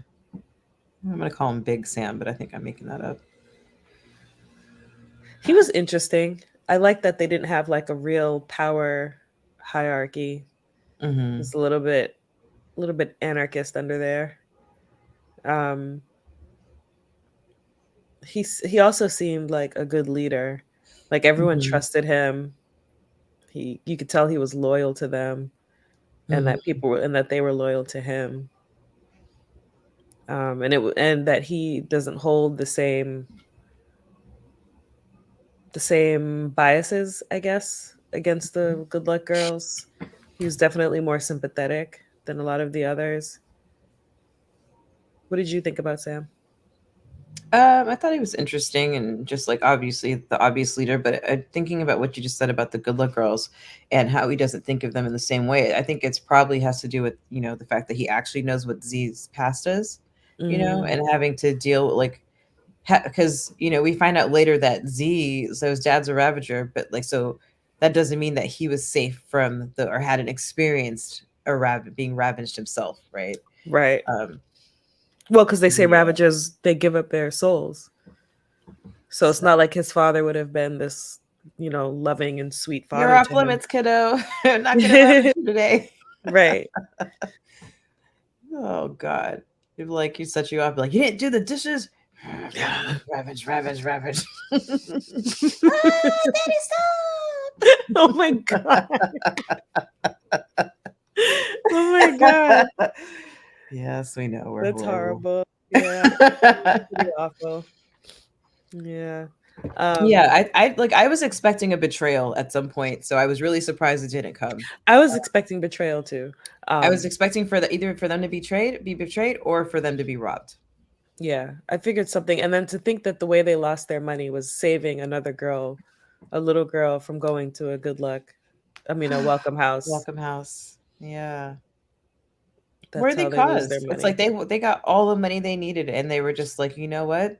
I'm gonna call him Big Sam, but I think I'm making that up. He was interesting. I like that they didn't have like a real power hierarchy. Mm-hmm. It's a little bit anarchist under there. Um, he also seemed like a good leader. Like everyone Mm-hmm. trusted him. You could tell he was loyal to them, and Mm-hmm. and that they were loyal to him. And that he doesn't hold the same biases, I guess, against the good luck girls. He was definitely more sympathetic than a lot of the others. What did you think about Sam? I thought he was interesting and just like obviously the obvious leader, but thinking about what you just said about the good luck girls and how he doesn't think of them in the same way, I think it's probably has to do with the fact that he actually knows what Z's past is, Mm, and having to deal like because we find out later that Z, so his dad's a Ravager, but like so that doesn't mean that he was safe from the or hadn't experienced being ravaged himself, right? right. Um, Well, because they say yeah. Ravagers, they give up their souls. So it's So not like his father would have been this, loving and sweet you're father off to him. limits, kiddo. I'm not gonna ravage you today. Right. Oh God. If like you set you up like you didn't do the dishes. Ravage, ravage, ravage. Ah, daddy, Oh my god. Oh my god. stop. Yes, we know we're That's horrible. horrible. Yeah, pretty awful. Yeah. Yeah, um, I was expecting a betrayal at some point, so I was really surprised it didn't come. I was expecting betrayal too. I was Um, expecting for the either for them to be betrayed, or for them to be robbed. yeah, I figured something, and then to think that the way they lost their money was saving another girl, a little girl, from going to a good luck, I mean, a welcome house. Welcome House. Yeah. That's Worthy how they lose cause. their It's like money. they got all the money they needed, and they were just like, you know what?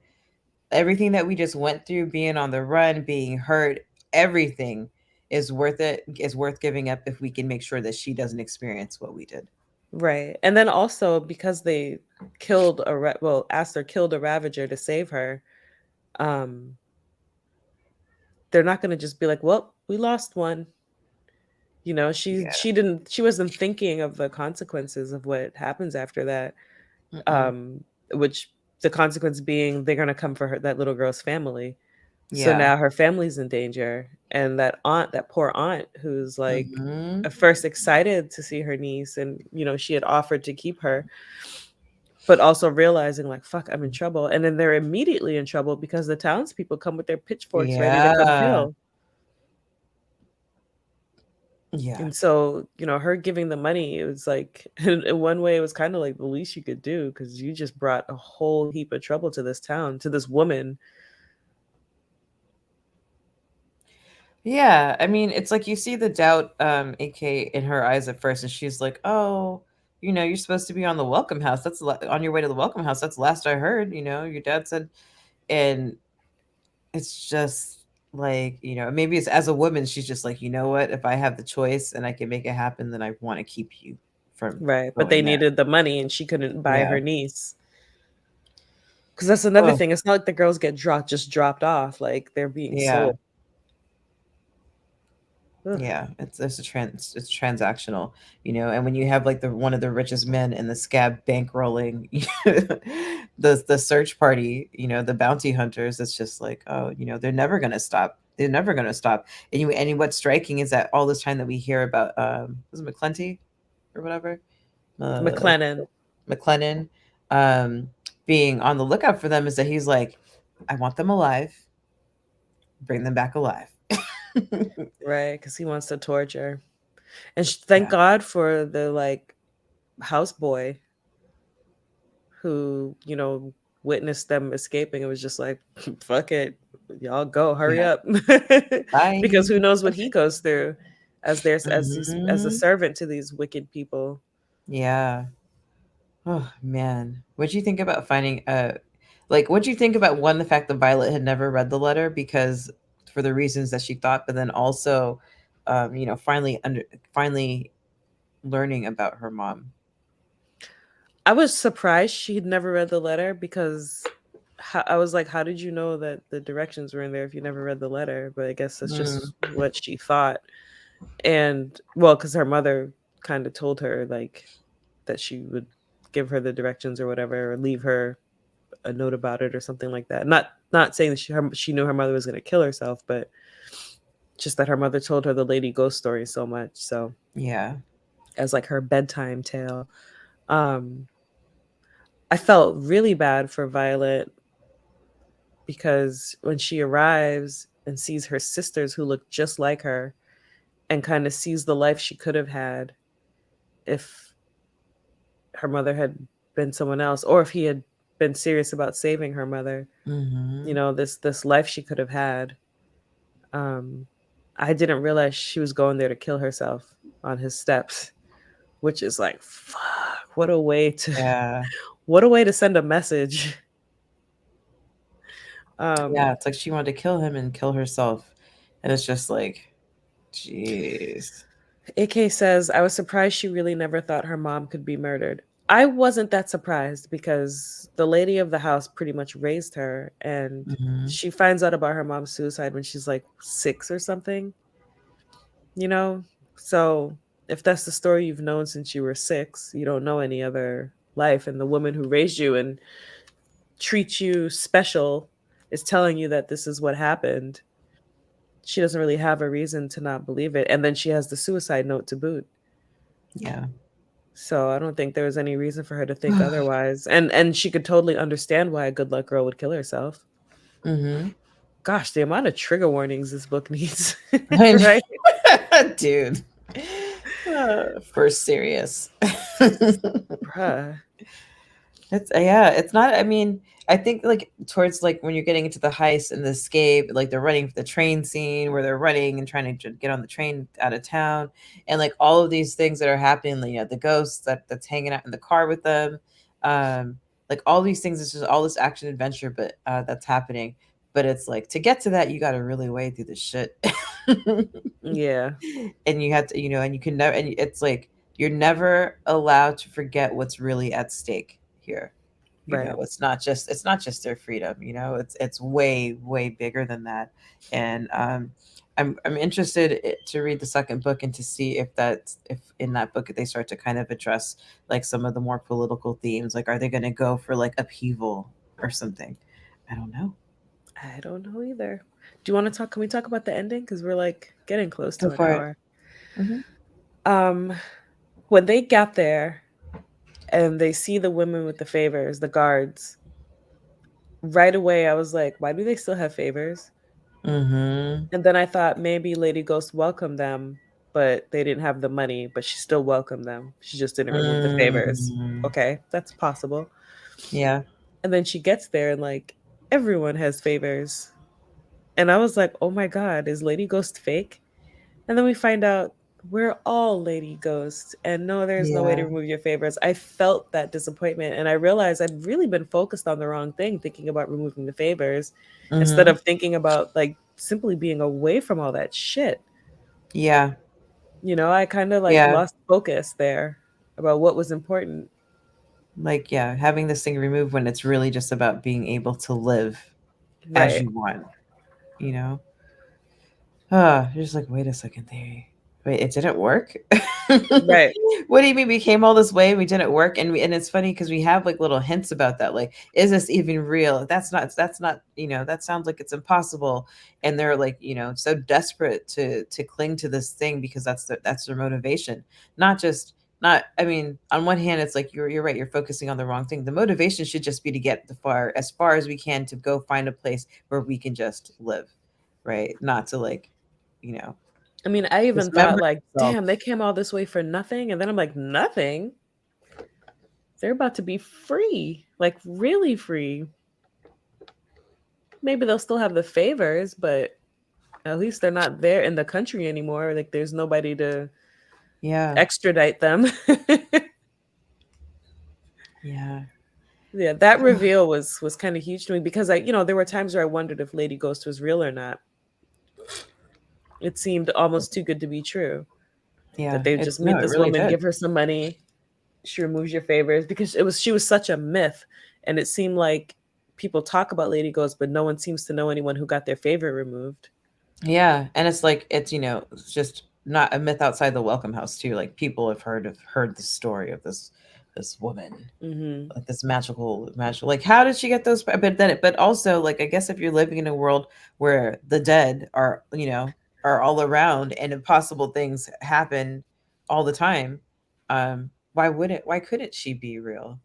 Everything that we just went through, being on the run, being hurt, everything is worth it. Is worth giving up if we can make sure that she doesn't experience what we did. Right. And then also because they killed well, Aster killed a Ravager to save her, um, they're not gonna just be like, "Well, we lost one." You know, Yeah. she wasn't thinking of the consequences of what happens after that, Mm-mm. um, which the consequence being they're gonna come for her, that little girl's family. So Yeah. now her family's in danger, and that poor aunt who's, like, Hmm. at first excited to see her niece, and, she had offered to keep her, but also realizing, like, "Fuck, I'm in trouble," and then they're immediately in trouble because the townspeople come with their pitchforks ready to come Yeah. kill. Yeah. And so, her giving the money, it was like in one way, it was kinda like the least you could do because you just brought a whole heap of trouble to this town, to this woman. Yeah, I mean, it's like you see the doubt, AK in her eyes at first, and she's like, "Oh, you're supposed to be on the welcome house. On your way to the welcome house. That's the last I heard. Your dad said." And it's just like, maybe it's as a woman, she's just like, you know what? If I have the choice and I can make it happen, then I want to keep you from Right, but they going there. needed the money, and she couldn't buy Yeah. her niece. Because that's another Oh, thing, it's not like the girls get dropped off, like, they're being yeah. sold. Ugh. Yeah, it's transactional, and when you have like the one of the richest men in the scab bankrolling the search party, the bounty hunters, it's just like, oh, they're never gonna stop. They're never gonna stop. And what's striking is that all this time that we hear about was it McClenty or whatever? Uh McLennan. McLennan, um being on the lookout for them, is that he's like, I want them alive, bring them back alive. Right, because he wants to torture. And thank Yeah. God for the, like, houseboy who, witnessed them escaping. It was just like, "Fuck it. Y'all go, hurry Yeah. up." Because Bye. who knows what he goes through as a Mhm. servant to these wicked people. Yeah. Oh, man. What'd you think about finding what'd you think about, one, the fact that Violet had never read the letter because for the reasons that she thought, but then also, finally learning about her mom. I was surprised she'd never read the letter because I was like, "How did you know that the directions were in there if you never read the letter?" But I guess that's Mm, just what she thought. And well, because her mother kind of told her, like, that she would give her the directions or whatever, or leave her a note about it or something like that. Not saying that she knew her mother was going to kill herself, but just that her mother told her the lady ghost story so much. So yeah. as like her bedtime tale. Um, I felt really bad for Violet because when she arrives and sees her sisters who look just like her and kind of sees the life she could have had if her mother had been someone else, or if he had been serious about saving her mother, Mhm. this life she could have had. um I didn't realize she was going there to kill herself on his steps, which is like, fuck, what a way to Yeah. what a way to send a message. Yeah, um it's like she wanted to kill him and kill herself. And it's just like, jeez. AK says, I was surprised she really never thought her mom could be murdered. I wasn't that surprised because the lady of the house pretty much raised her, and Mhm. she finds out about her mom's suicide when she's like 6 or something, you know? So if that's the story you've known since you were 6, you don't know any other life. And the woman who raised you and treats you special is telling you that this is what happened. She doesn't really have a reason to not believe it. And then she has the suicide note to boot. Yeah. So I don't think there was any reason for her to think otherwise. And she could totally understand why a good luck girl would kill herself. Mhm. Gosh, the amount of trigger warnings this book needs, I right? know. Dude. For serious. Bruh. It's yeah, it's not I mean, I think like towards like when you're getting into the heist and the escape, like they're running for the train scene where they're running and trying to get on the train out of town, and like all of these things that are happening, like, you know, the ghosts that's hanging out in the car with them, um, like all these things, it's just all this action adventure, but that's happening. But it's like to get to that, you got to really wade through the shit. Yeah, And you have to, you know, and you can never, and it's like you're never allowed to forget what's really at stake here. You know, right. it's not just their freedom, you know, it's way way bigger than that. And I'm interested to read the second book and to see if that's if in that book they start to kind of address like some of the more political themes, like are they going to go for like upheaval or something. I don't know. I don't know either. Do you want to talk? Can we talk about the ending? Because we're like getting close Go to an for it. hour. Hmm. Um, when they got there and they see the women with the favors, the guards, right away I was like, why do they still have favors? Hmm. And then I thought maybe Lady Ghost welcomed them, but they didn't have the money, but she still welcomed them. She just didn't remove the favors. Mm, Okay, that's possible. yeah. And then she gets there and like everyone has favors. And I was like, oh my God, is Lady Ghost fake? And then we find out we're all Lady Ghost. And no, there's no way to Yeah. remove your favors. I felt that disappointment. And I realized I'd really been focused on the wrong thing, thinking about removing the favors instead Hmm. of thinking about like simply being away from all that shit. Yeah. You know, I kind of like Yeah. lost focus there about what was important. Like, yeah, having this thing removed when it's really just about being able to live as Right. you want, you know? You're just like, wait a second there. Wait, it didn't work? Right. What do you mean we came all this way and we didn't work? And it's funny because we have like little hints about that. Like, is this even real? That's not, you know, that sounds like it's impossible. And they're like, you know, so desperate to cling to this thing because that's their motivation. Not just not I mean, on one hand, it's like you're right, you're focusing on the wrong thing. The motivation should just be to get the far as we can to go find a place where we can just live, right? Not to like, you know, I mean, I even thought dismember like, yourself. damn, they came all this way for nothing. And then I'm like, nothing? They're about to be free, like really free. Maybe they'll still have the favors, but at least they're not there in the country anymore. Like there's nobody to Yeah. extradite them. Yeah. Yeah, that reveal was kind of huge to me because I, you know, there were times where I wondered if Lady Ghost was real or not. It seemed almost too good to be true that Yeah. they would It just no, meet it this really woman, did. give her some money, she removes your favors because she was such a myth, and it seemed like people talk about Lady Ghost, but no one seems to know anyone who got their favor removed. Yeah. And it's like it's, you know, it's just not a myth outside the welcome house too. Like people have heard the story of this woman, Hmm. like this magical, like how did she get those but then but also like I guess if you're living in a world where the dead are, you know, are all around and impossible things happen all the time, why couldn't she be real?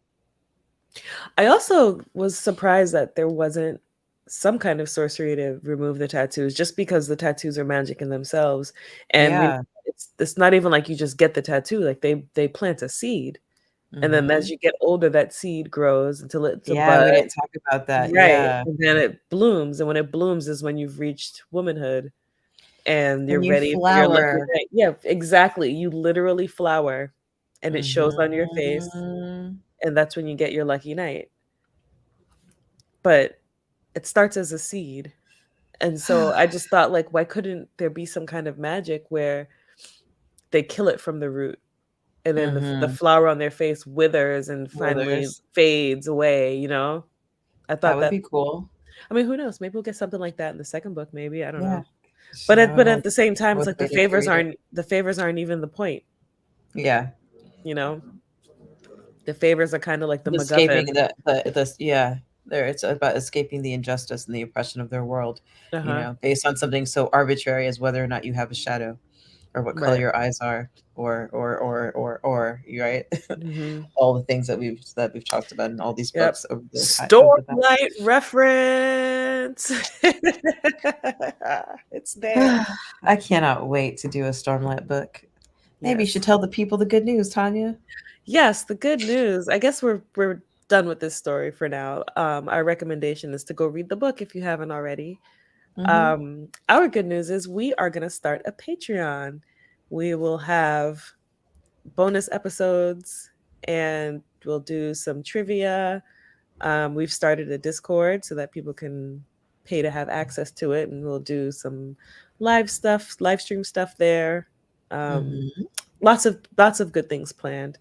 I also was surprised that there wasn't some kind of sorcery to remove the tattoos, just because the tattoos are magic in themselves, and we Yeah. it's not even like you just get the tattoo. Like they plant a seed, and then as Mhm. you get older, that seed grows until it's a Yeah, bud. we didn't talk about that. Right, Yeah. and then it blooms, and when it blooms is when you've reached womanhood and you're And you ready for your lucky flower. night. Yeah, exactly. You literally flower, and it shows on your face, Mhm. and that's when you get your lucky night. But it starts as a seed. And so I just thought, like, why couldn't there be some kind of magic where they kill it from the root, and then the Mhm. flower on their face withers and finally Withers. fades away, you know? I That thought would that be cool. I mean, who knows? Maybe we'll get something like that in the second book, maybe. I don't Yeah. know. You know, But it'll at the same time, it's like motivate a creative. the favors aren't even the point, Yeah. you know? The favors are kind of like the Escaping MacGuffin. the yeah. There it's about escaping the injustice and the oppression of their world, you Uh-huh. know, based on something so arbitrary as whether or not you have a shadow. or what color Right. your eyes are, or you right. Hmm. All the things that we've talked about in all these Yep. books over the Stormlight reference. It's there. I cannot wait to do a Stormlight book. Maybe you should Yes. tell the people the good news, Tanya. Yes, the good news. I guess we're done with this story for now. Our recommendation is to go read the book if you haven't already. Mm-hmm. Our good news is we are going to start a Patreon. We will have bonus episodes and we'll do some trivia. We've started a Discord so that people can pay to have access to it, and we'll do some live stuff, live stream stuff there. Um, Mm-hmm. lots of good things planned.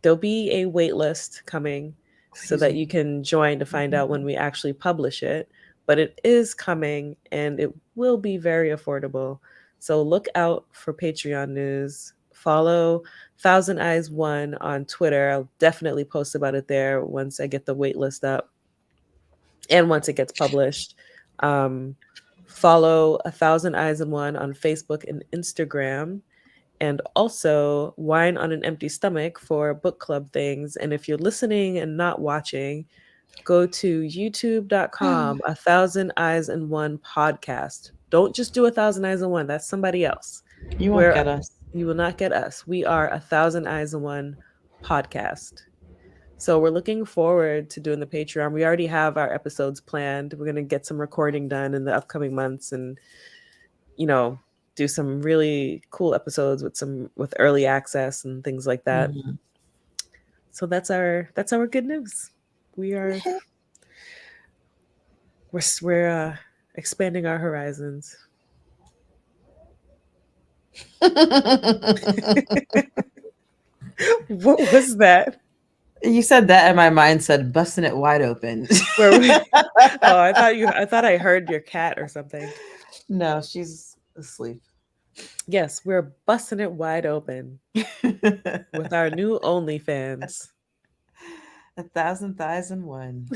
There'll be a wait list coming so Excuse that me. you can join to find out when we actually publish it. But it is coming and it will be very affordable. So look out for Patreon news. Follow Thousand Eyes One on Twitter. I'll definitely post about it there once I get the wait list up and once it gets published. Um, follow A Thousand Eyes and One on Facebook and Instagram, and also Wine on an Empty Stomach for book club things. And if you're listening and not watching, go to youtube.com, A Thousand Eyes and One podcast. Don't just do A Thousand Eyes and One, that's somebody else. You won't Where get us. you will not get us. We are A Thousand Eyes and One podcast. So we're looking forward to doing the Patreon. We already have our episodes planned. We're going to get some recording done in the upcoming months and, you know, do some really cool episodes with early access and things like that. Mm-hmm. So that's our good news. We are we're expanding our horizons. What was that? You said that, and my mind said, "Busting it wide open." Where we Oh, I thought I heard your cat or something. No, she's asleep. Yes, we're busting it wide open with our new OnlyFans. A thousand thighs in one.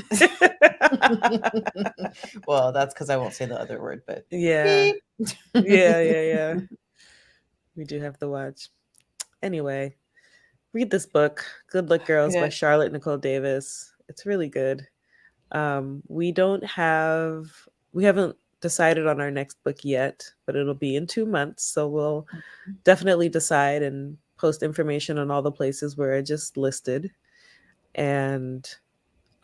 Well, that's because I won't say the other word, but Yeah. beep. Yeah. We do have to watch. Anyway, read this book, Good Luck Girls by Yeah. Charlotte Nicole Davis. It's really good. We haven't decided on our next book yet, but it'll be in 2 months. So we'll definitely decide and post information on all the places where I just listed. And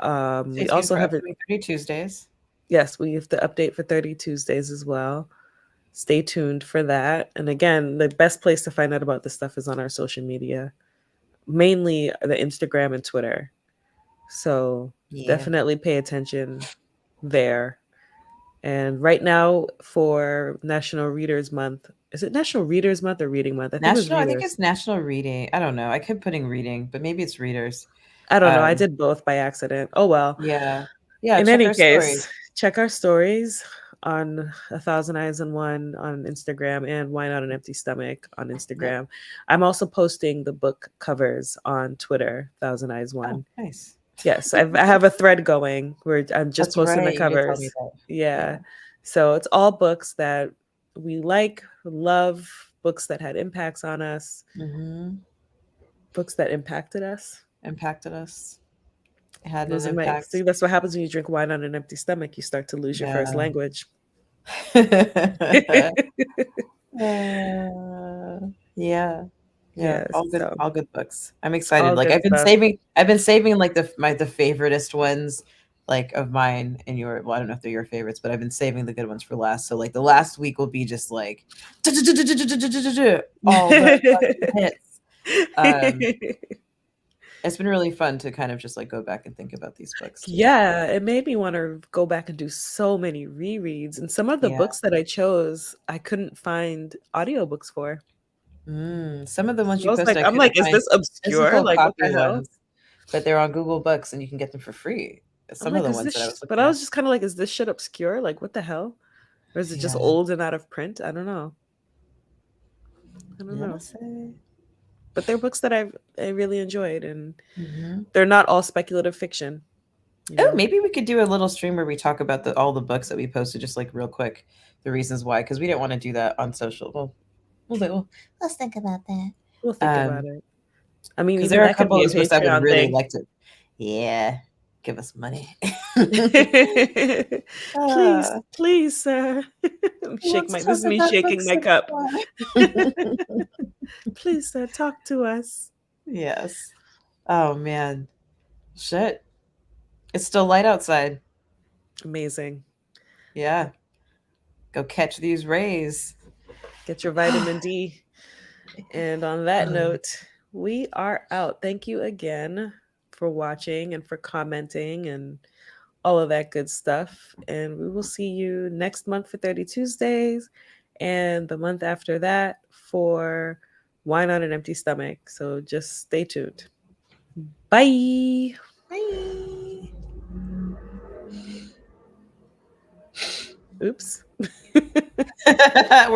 Stay we tuned also for have it. upcoming 30 Tuesdays. Yes, we have to update for 30 Tuesdays as well. Stay tuned for that. And again, the best place to find out about this stuff is on our social media, mainly the Instagram and Twitter. So Yeah. definitely pay attention there. And right now for National Readers Month, is it National Readers Month or Reading Month? I think it was I think Readers. it's National Reading. I don't know. I kept putting reading, but maybe it's readers. I don't know. I Um, did both by accident. Oh well. yeah. Yeah, In check any our stories. case, check our stories on A Thousand Eyes and One on Instagram and Wine on an Empty Stomach on Yep. Instagram. I'm also posting the book covers on Twitter, Thousand Eyes Oh, One. nice. Yes, I have a thread going where I'm just That's posting the right. You did tell me covers. that. Yeah. Yeah. So it's all books that we like, love, books that had impacts on us, Mm-hmm. books that impacted us. Impacted us. Had an Losing my impact. see, that's what happens when you drink wine on an empty stomach. You start to lose your first Yeah. language. Uh, yeah. Yeah. Yes, so All good books. I'm excited. all Like good stuff. I've been saving like the favoriteest ones like of mine and your well, I don't know if they're your favorites, but I've been saving the good ones for last. So like the last week will be just like all the fucking hits. Um it's been really fun to kind of just like go back and think about these books too. Yeah, it made me want to go back and do so many rereads. And some of the Yeah. books that I chose, I couldn't find audiobooks for. Some of the ones So you posted I I'm couldn't like, is find this obscure? physical Like, what copy the hell? ones, but they're on Google Books and you can get them for free. I'm Some of like, the is ones that I this, was but looking I at. was just kind of like, is this shit obscure? Like, what the hell? Or is it just Yeah. old and out of print? I don't know. I don't Yeah, know. let's say. But they're books that I really enjoyed, and Mhm. they're not all speculative fiction, you Oh, know? maybe we could do a little stream where we talk about all the books that we posted, just like real quick, the reasons why, because we didn't want to do that on social. Well, Well, let's think about that. We'll think about it. I mean, Because even there are a that could couple be of a those books I would Patreon really thing. like to. Yeah, give us money. Please, uh, please, sir. who wants to This talk is me about shaking books my so cup. far? Please, sir, talk to us. Yes. Oh man. Shit. It's still light outside. Amazing. Yeah. Go catch these rays. Get your vitamin D. And on that Um, note, we are out. Thank you again for watching and for commenting and all of that good stuff. And we will see you next month for 30 Tuesdays and the month after that for Wine on an Empty Stomach. So just stay tuned. Bye. bye. Oops. We're